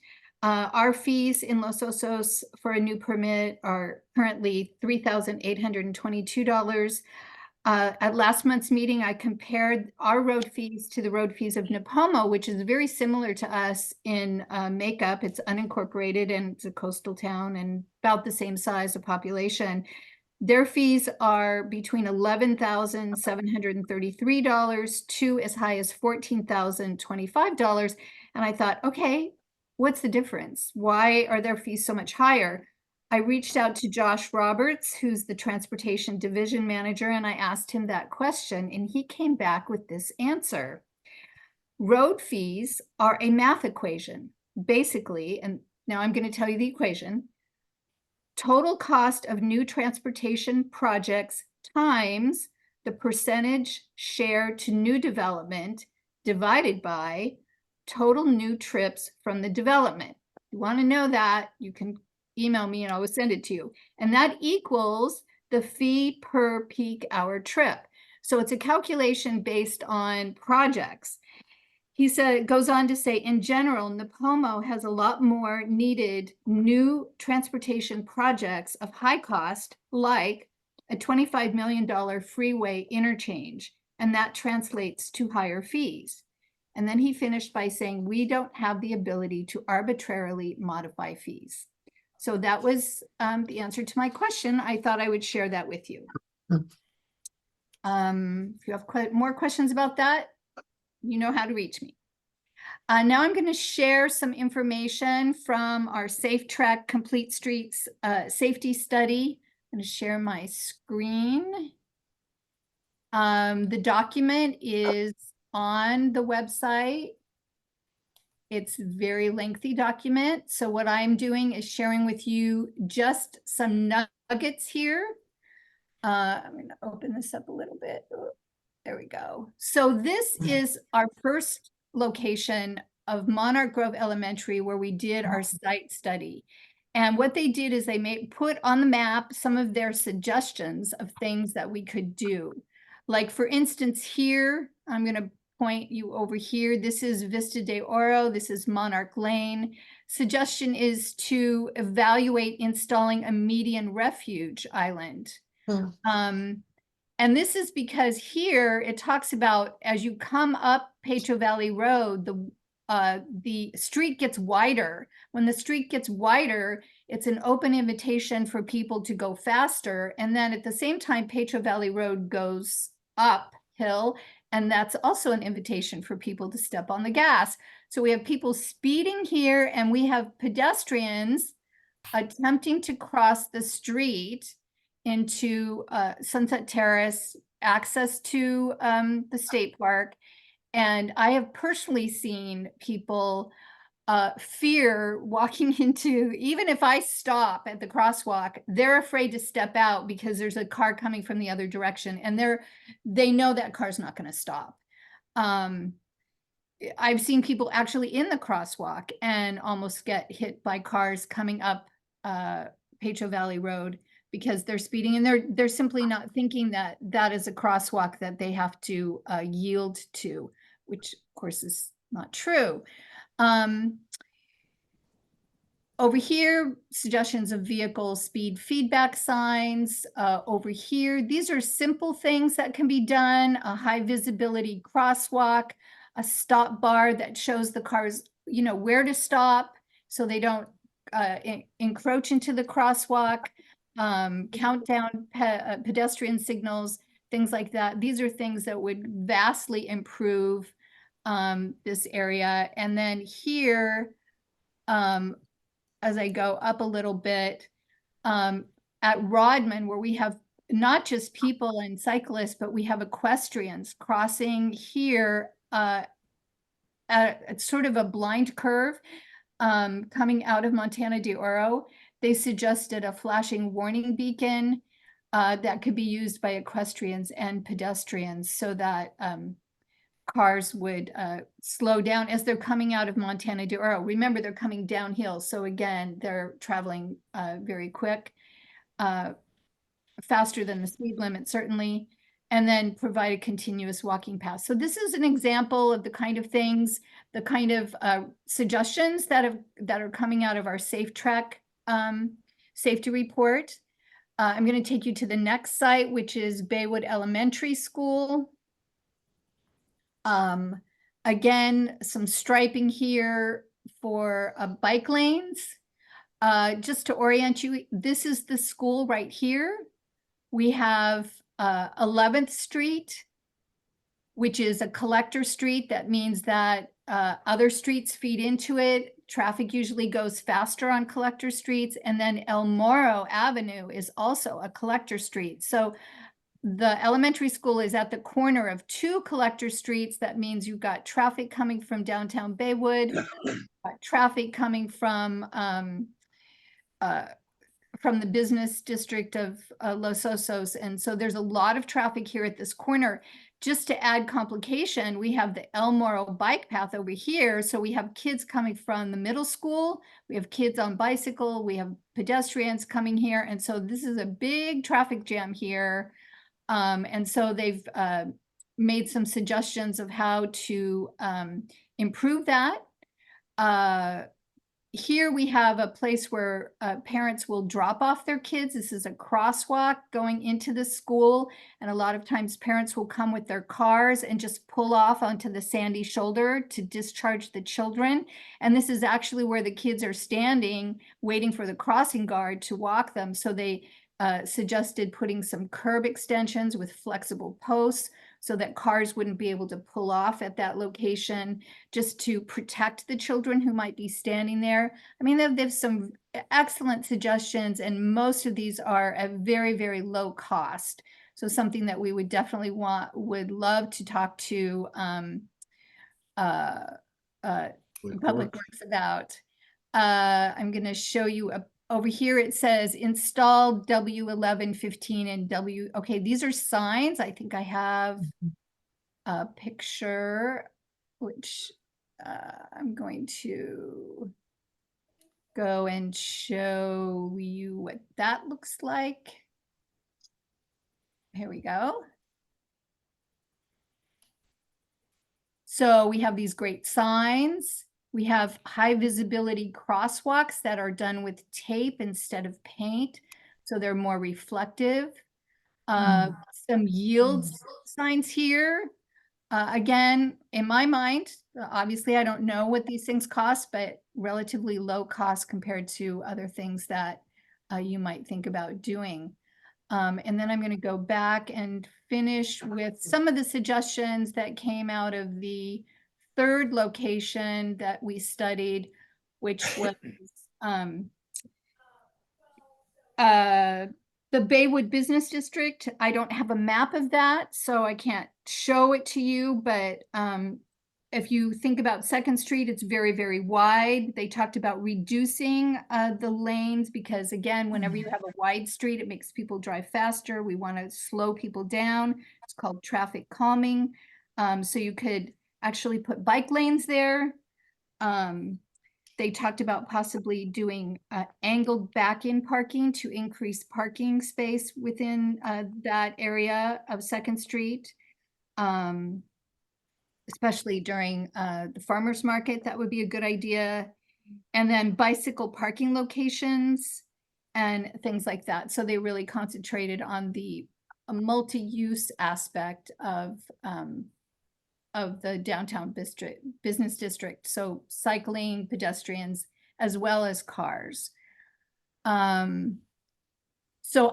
Our fees in Los Osos for a new permit are currently $3,822. At last month's meeting, I compared our road fees to the road fees of Nipomo, which is very similar to us in makeup. It's unincorporated and it's a coastal town and about the same size of population. Their fees are between $11,733 to as high as $14,025. And I thought, okay, what's the difference? Why are their fees so much higher? I reached out to Josh Roberts, who's the transportation division manager, and I asked him that question, and he came back with this answer. Road fees are a math equation, basically, and now I'm going to tell you the equation. Total cost of new transportation projects times the percentage share to new development divided by total new trips from the development. If you want to know that, you can email me and I will send it to you. And that equals the fee per peak hour trip. So it's a calculation based on projects. He goes on to say, in general, Nipomo has a lot more needed new transportation projects of high cost, like a $25 million freeway interchange, and that translates to higher fees. And then he finished by saying, we don't have the ability to arbitrarily modify fees. So that was the answer to my question. I thought I would share that with you. If you have more questions about that, you know how to reach me. Now I'm going to share some information from our Safe Track Complete Streets safety study. I'm going to share my screen. The document is on the website. It's a very lengthy document. So what I'm doing is sharing with you just some nuggets here. I'm going to open this up a little bit. There we go. So this is our first location of Monarch Grove Elementary where we did our site study. And what they did is they put on the map some of their suggestions of things that we could do. Like for instance, here, I'm going to point you over here. This is Vista de Oro. This is Monarch Lane. Suggestion is to evaluate installing a median refuge island. And this is because here it talks about as you come up Petro Valley Road, the street gets wider. When the street gets wider, it's an open invitation for people to go faster. And then at the same time, Petro Valley Road goes uphill. And that's also an invitation for people to step on the gas. So we have people speeding here, and we have pedestrians attempting to cross the street into Sunset Terrace, access to the state park. And I have personally seen people fear walking into, even if I stop at the crosswalk, they're afraid to step out because there's a car coming from the other direction, and they know that car's not going to stop. I've seen people actually in the crosswalk and almost get hit by cars coming up Pacho Valley Road because they're speeding, and they're simply not thinking that that is a crosswalk that they have to yield to, which of course is not true. Over here, suggestions of vehicle speed feedback signs. Over here, these are simple things that can be done. A high visibility crosswalk, a stop bar that shows the cars, where to stop so they don't encroach into the crosswalk, countdown pedestrian signals, things like that. These are things that would vastly improve this area. And then here, as I go up a little bit, at Rodman, where we have not just people and cyclists, but we have equestrians crossing here at sort of a blind curve coming out of Montana de Oro. They suggested a flashing warning beacon that could be used by equestrians and pedestrians so that cars would slow down as they're coming out of Montana de Oro. Remember, they're coming downhill. So again, they're traveling very quick, faster than the speed limit, certainly, and then provide a continuous walking path. So this is an example of the kind of things, the kind of suggestions that are coming out of our Safe Trek safety report. I'm going to take you to the next site, which is Baywood Elementary School. Again, some striping here for bike lanes. Just to orient you, this is the school right here. We have 11th Street, which is a collector street. That means that other streets feed into it. Traffic usually goes faster on collector streets. And then El Moro Avenue is also a collector street. So the elementary school is at the corner of two collector streets. That means you've got traffic coming from downtown Baywood, traffic coming from the business district of Los Osos. And so there's a lot of traffic here at this corner. Just to add complication, we have the El Moro bike path over here. So we have kids coming from the middle school. We have kids on bicycle. We have pedestrians coming here. And so this is a big traffic jam here. And so they've made some suggestions of how to improve that. Here we have a place where parents will drop off their kids. This is a crosswalk going into the school. And a lot of times parents will come with their cars and just pull off onto the sandy shoulder to discharge the children. And this is actually where the kids are standing, waiting for the crossing guard to walk them. So they suggested putting some curb extensions with flexible posts so that cars wouldn't be able to pull off at that location, just to protect the children who might be standing there. I mean, there's some excellent suggestions, and most of these are at very, very low cost. So something that we would definitely would love to talk to Public Works about. I'm going to show you over here. It says install W1115 and W. Okay, these are signs. I think I have a picture, which I'm going to go and show you what that looks like. Here we go. So we have these great signs. We have high visibility crosswalks that are done with tape instead of paint, so they're more reflective. Some yield signs here. Again, in my mind, obviously I don't know what these things cost, but relatively low cost compared to other things that you might think about doing. And then I'm going to go back and finish with some of the suggestions that came out of the third location that we studied, which was the Baywood Business District. I don't have a map of that, so I can't show it to you, but if you think about Second Street, it's very, very wide. They talked about reducing the lanes because, again, whenever you have a wide street, it makes people drive faster. We want to slow people down. It's called traffic calming. So you could actually put bike lanes there. They talked about possibly doing angled back-in parking to increase parking space within that area of Second Street. Especially during the farmer's market, that would be a good idea. And then bicycle parking locations and things like that. So they really concentrated on the multi-use aspect of the downtown business district. So cycling, pedestrians, as well as cars. So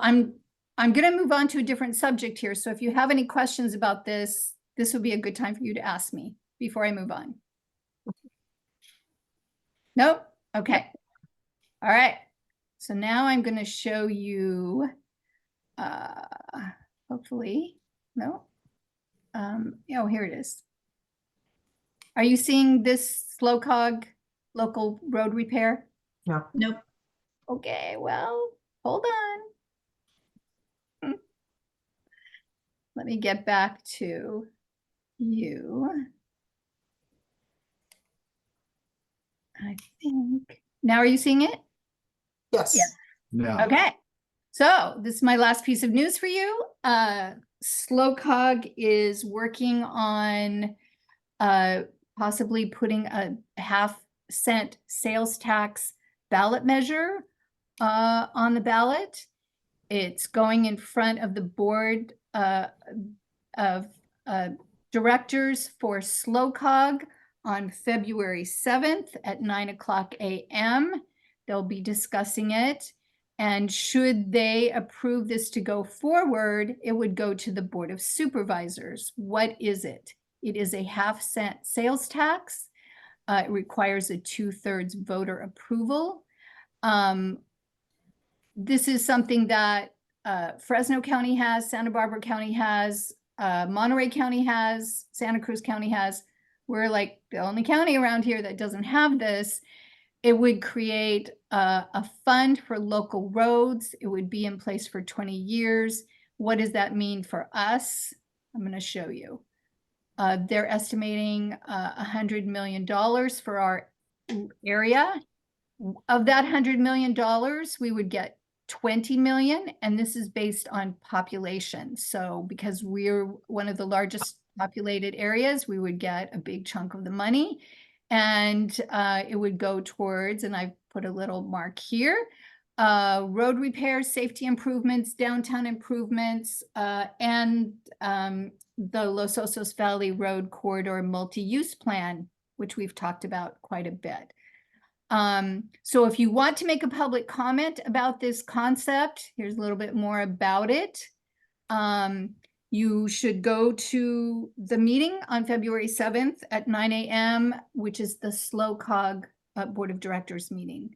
I'm going to move on to a different subject here. So if you have any questions about this, this would be a good time for you to ask me before I move on. Nope. Okay. All right. So now I'm going to show you, hopefully, no. Oh, here it is. Are you seeing this LOCAC local road repair? No. Nope. Okay, well, hold on. Let me get back to you. I think. Now are you seeing it? Yes. Yes. No. Okay. So this is my last piece of news for you. SLOCOG is working on possibly putting a half-cent sales tax ballot measure on the ballot. It's going in front of the board of directors for SLOCOG on February 7th at 9:00 a.m. They'll be discussing it. And should they approve this to go forward, it would go to the Board of Supervisors. What is it? It is a half-cent sales tax. It requires a 2/3 voter approval. This is something that Fresno County has, Santa Barbara County has, Monterey County has, Santa Cruz County has. We're like the only county around here that doesn't have this. It would create a fund for local roads. It would be in place for 20 years. What does that mean for us? I'm going to show you. They're estimating $100 million for our area. Of that $100 million, we would get 20 million, and this is based on population. So because we're one of the largest populated areas, we would get a big chunk of the money, and it would go towards, and I've put a little mark here, road repairs, safety improvements, downtown improvements, and the Los Osos Valley Road Corridor multi-use plan, which we've talked about quite a bit. So if you want to make a public comment about this concept, here's a little bit more about it. You should go to the meeting on February 7th at 9 a.m., which is the SLOCOG Board of Directors meeting.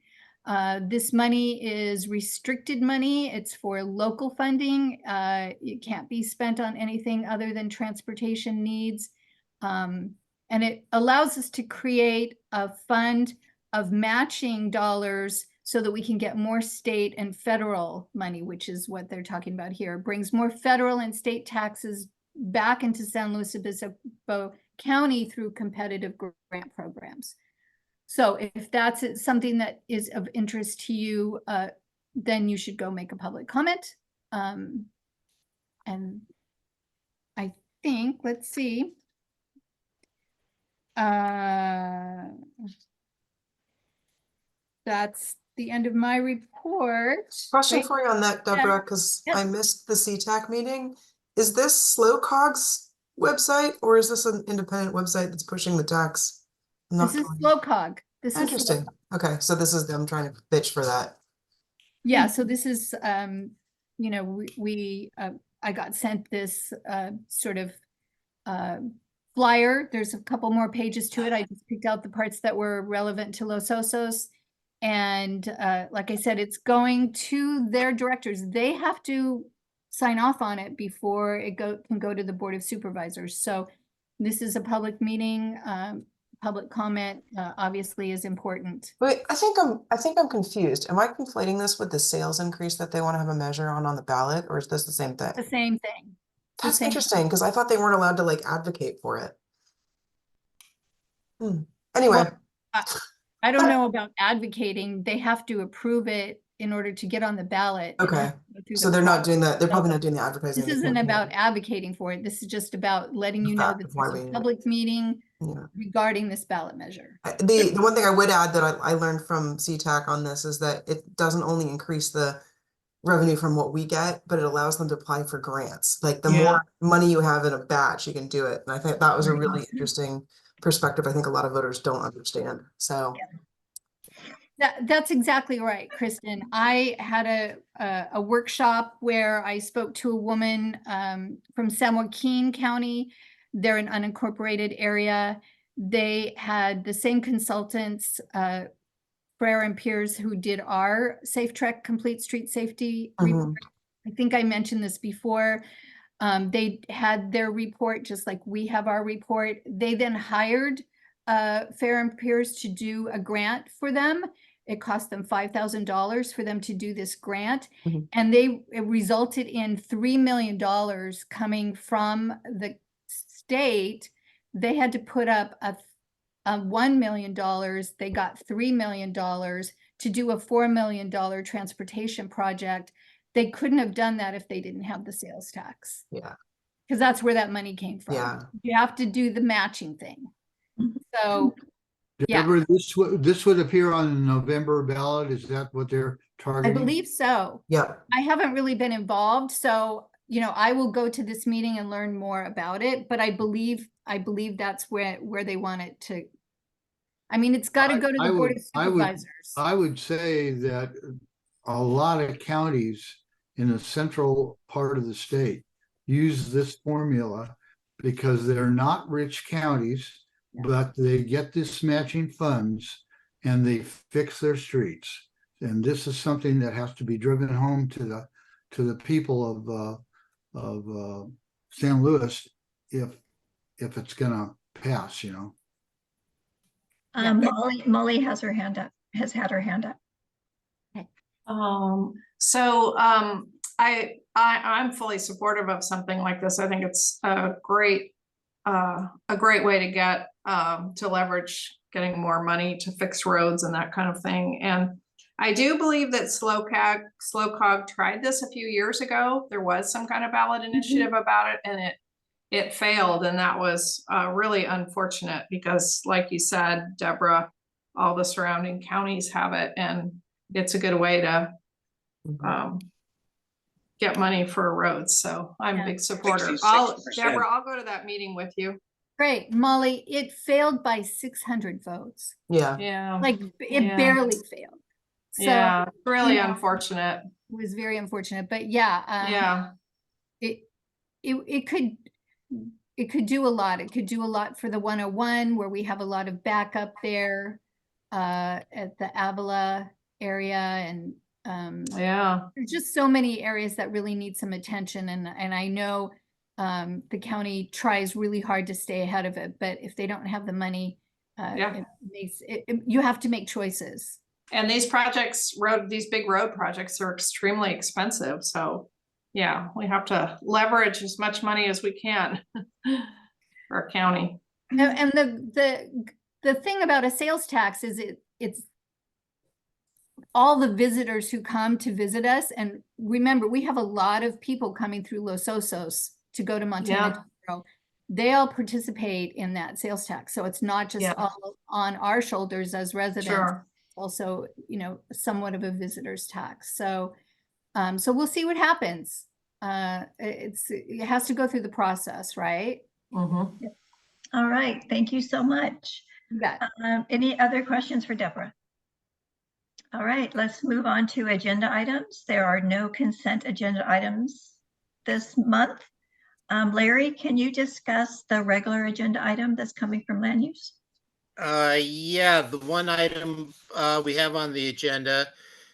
This money is restricted money. It's for local funding. It can't be spent on anything other than transportation needs. And it allows us to create a fund of matching dollars so that we can get more state and federal money, which is what they're talking about here. It brings more federal and state taxes back into San Luis Obispo County through competitive grant programs. So if that's something that is of interest to you, then you should go make a public comment. And I think, let's see. That's the end of my report. Question Right? for you on that, Deborah, because I missed the CTAC meeting. Is this SLOCOG's website, or is this an independent website that's pushing the tax? This is SLOCOG. This Interesting. is Okay, so this is them trying to pitch for that. yeah. So this is you know, I got sent this sort of flyer. There's a couple more pages to it. I just picked out the parts that were relevant to Los Osos. And like I said, it's going to their directors. They have to sign off on it before it can go to the Board of Supervisors. So this is a public meeting. Public comment obviously is important. Wait, I think I'm confused. Am I conflating this with the sales increase that they want to have a measure on the ballot, or is this the same thing? The same thing. That's interesting because I thought they weren't allowed to like advocate for it. Anyway. Well, I don't know about advocating. They have to approve it in order to get on the ballot. Okay. So they're not doing that. They're probably not doing the advertising. This isn't about advocating for it. This is just about letting you know that there's a public meeting regarding this ballot measure. The one thing I would add that I learned from CTAC on this is that it doesn't only increase the revenue from what we get, but it allows them to apply for grants. Like the more money you have in a batch, you can do it. And I think that was a really interesting perspective. I think a lot of voters don't understand. So that's exactly right, Kristen. I had a workshop where I spoke to a woman from San Joaquin County. They're an unincorporated area. They had the same consultants, Frere and Piers, who did our Safe Trek Complete Street Safety report. I think I mentioned this before. They had their report just like we have our report. They then hired Frere and Piers to do a grant for them. It cost them $5,000 for them to do this grant. And it resulted in $3 million coming from the state. They had to put up a $1 million. They got $3 million to do a $4 million transportation project. They couldn't have done that if they didn't have the sales tax. Yeah. Because that's where that money came from. Yeah. You have to do the matching thing. So Deborah, this would appear on the November ballot. Is that what they're targeting? I believe so. Yeah. I haven't really been involved, so you know, I will go to this meeting and learn more about it, but I believe that's where they want it to. I mean, it's got to go to the Board of Supervisors. I would say that a lot of counties in the central part of the state use this formula because they're not rich counties, but they get this matching funds and they fix their streets. And this is something that has to be driven home to the people of San Luis if it's gonna pass, you know. Molly has her hand up, has had her hand up. Okay. I'm fully supportive of something like this. I think it's a great way to get to leverage getting more money to fix roads and that kind of thing. And I do believe that SLOCAG tried this a few years ago. There was some kind of ballot initiative about it, and it failed, and that was really unfortunate because, like you said, Deborah, all the surrounding counties have it, and it's a good way to get money for roads. So I'm a big supporter. 66%. Deborah, I'll go to that meeting with you. Great, Molly. It failed by 600 votes. Yeah. Like it barely failed. So, yeah, really unfortunate. It was very unfortunate, but yeah, it could do a lot. It could do a lot for the 101 where we have a lot of backup there at the Avila area, and there's just so many areas that really need some attention, and I know the county tries really hard to stay ahead of it, but if they don't have the money, you have to make choices. And these big road projects are extremely expensive. So yeah, we have to leverage as much money as we can for our county. And the thing about a sales tax is it's all the visitors who come to visit us. And remember, we have a lot of people coming through Los Osos to go to Montana. They all participate in that sales tax. So it's not just all on our shoulders as residents. Also, you know, somewhat of a visitor's tax. So so we'll see what happens. It has to go through the process, right? All right, thank you so much. Any other questions for Deborah? All right, let's move on to agenda items. There are no consent agenda items this month. Larry, can you discuss the regular agenda item that's coming from land use? Yeah, the one item we have on the agenda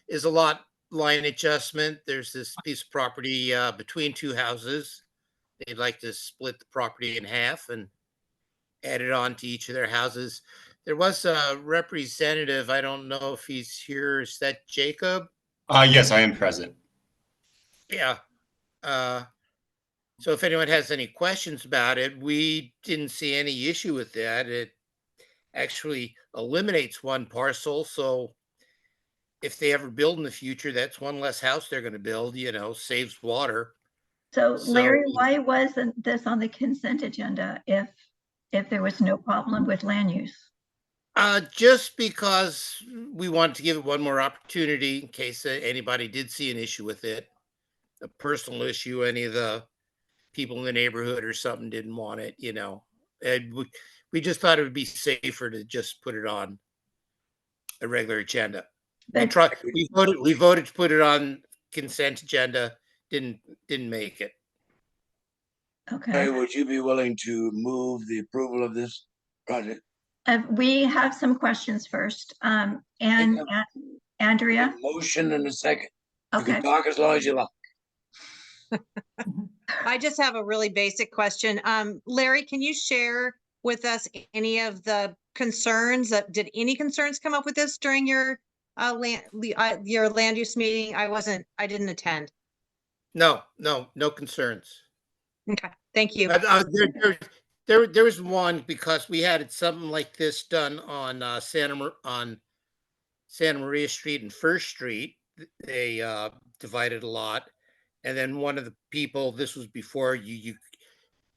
is a lot line adjustment. There's this piece of property between two houses. They'd like to split the property in half and add it on to each of their houses. There was a representative. I don't know if he's here. Is that Jacob? Yes, I am present. Yeah. So if anyone has any questions about it, we didn't see any issue with that. It actually eliminates one parcel. So if they ever build in the future, that's one less house they're going to build, saves water. So Larry, why wasn't this on the consent agenda if there was no problem with land use? Just because we wanted to give it one more opportunity in case anybody did see an issue with it, a personal issue, any of the people in the neighborhood or something didn't want it, And we just thought it would be safer to just put it on a regular agenda. We voted to put it on consent agenda, didn't make it. Okay. Would you be willing to move the approval of this project? We have some questions first. And Andrea? Motion in a second. You Okay. can talk as long as you like. I just have a really basic question. Larry, can you share with us any of the concerns did any concerns come up with this during your land use meeting? I didn't attend. No concerns. Okay, thank you. There was one because we had something like this done on Santa Maria Street and First Street. They divided a lot, and then one of the people, this was before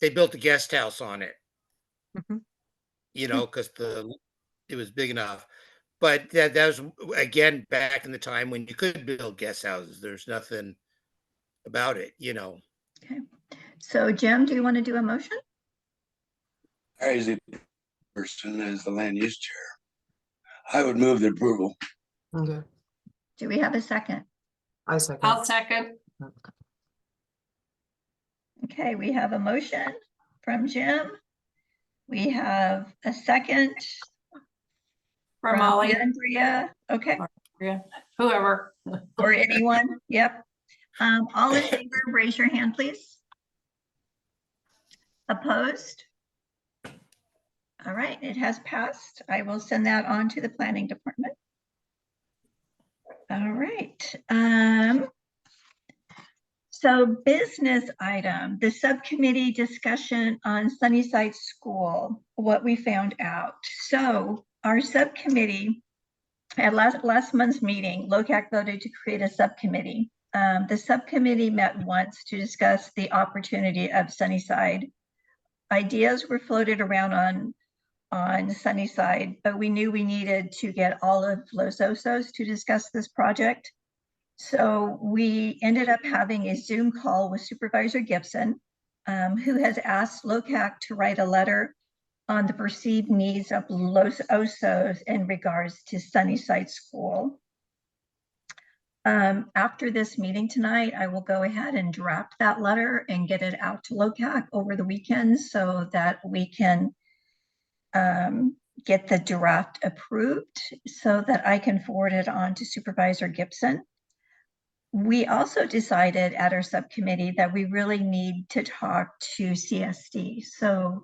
they built a guest house on it. Mm-hmm. Because it was big enough. But that was again back in the time when you could build guest houses. There's nothing about it, Okay. So Jim, do you want to do a motion? As a person, as the land use chair, I would move the approval. Okay, Do we have a second? I second. I'll second. Okay, we have a motion from Jim. We have a second From Molly. Andrea. Okay. Yeah, whoever. Or anyone. Yep. All in favor, raise your hand, please. Opposed? All right, it has passed. I will send that on to the planning department. All right. So business item, the subcommittee discussion on Sunnyside School, what we found out. So our subcommittee at last month's meeting, LOCAC voted to create a subcommittee. The subcommittee met once to discuss the opportunity of Sunnyside. Ideas were floated around on Sunnyside, but we knew we needed to get all of Los Osos to discuss this project. So we ended up having a Zoom call with Supervisor Gibson, who has asked LOCAC to write a letter on the perceived needs of Los Osos in regards to Sunnyside School. After this meeting tonight, I will go ahead and draft that letter and get it out to LOCAC over the weekend so that we can get the draft approved so that I can forward it on to Supervisor Gibson. We also decided at our subcommittee that we really need to talk to CSD. So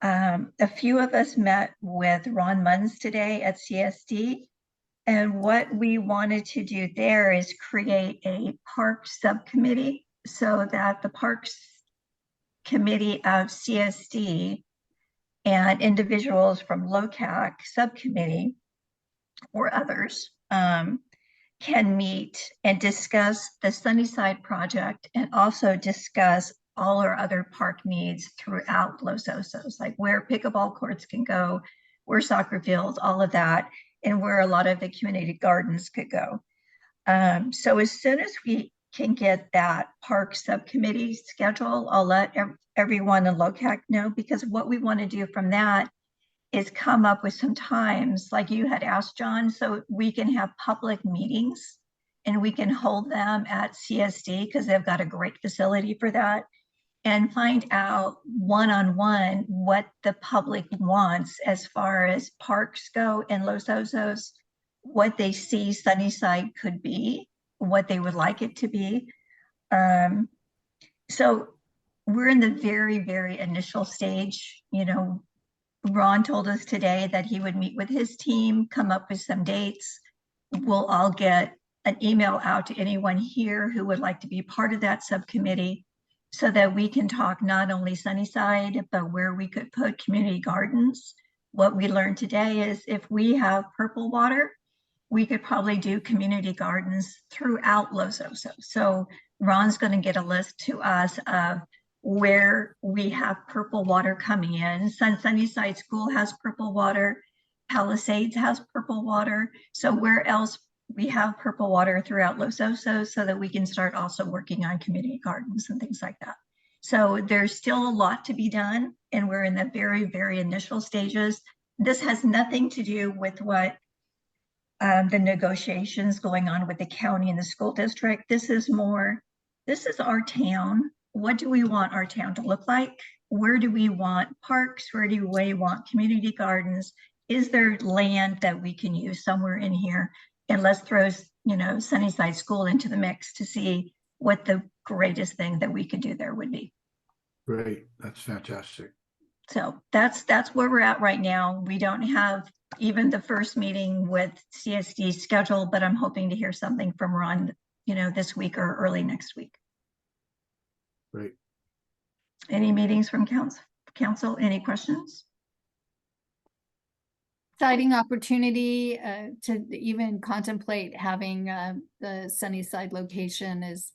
a few of us met with Ron Munns today at CSD. And what we wanted to do there is create a park subcommittee so that the Parks Committee of CSD and individuals from LOCAC subcommittee or others can meet and discuss the Sunnyside project and also discuss all our other park needs throughout Los Osos, like where pickleball courts can go, where soccer fields, all of that, and where a lot of the community gardens could go. So as soon as we can get that park subcommittee schedule, I'll let everyone in LOCAC know, because what we want to do from that is come up with some times, like you had asked, John, so we can have public meetings and we can hold them at CSD because they've got a great facility for that, and find out one-on-one what the public wants as far as parks go in Los Osos, what they see Sunnyside could be, what they would like it to be. So we're in the very, very initial stage. You know, Ron told us today that he would meet with his team, come up with some dates. We'll all get an email out to anyone here who would like to be part of that subcommittee so that we can talk not only Sunnyside, but where we could put community gardens. What we learned today is if we have purple water, we could probably do community gardens throughout Los Osos. So Ron's going to get a list to us of where we have purple water coming in. Sunnyside School has purple water. Palisades has purple water. So where else we have purple water throughout Los Osos so that we can start also working on community gardens and things like that. So there's still a lot to be done, and we're in the very, very initial stages. This has nothing to do with what the negotiations going on with the county and the school district. This is our town. What do we want our town to look like? Where do we want parks? Where do we want community gardens? Is there land that we can use somewhere in here? And let's throw, you know, Sunnyside School into the mix to see what the greatest thing that we could do there would be. Great, that's fantastic. So that's where we're at right now. We don't have even the first meeting with CSD scheduled, but I'm hoping to hear something from Ron, you know, this week or early next week. Great. Any meetings from council? Any questions? Exciting opportunity to even contemplate having the Sunnyside location as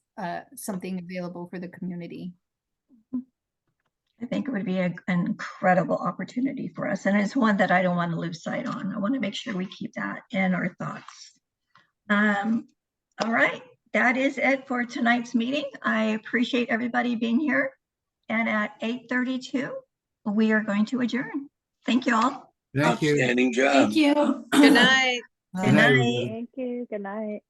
something available for the community. I think it would be an incredible opportunity for us. And it's one that I don't want to lose sight on. I want to make sure we keep that in our thoughts. All right, that is it for tonight's meeting. I appreciate everybody being here. And at 8:32, we are going to adjourn. Thank you all. Thank you. Outstanding job. Thank you. Good night. Good night. everybody. Thank you. Good night.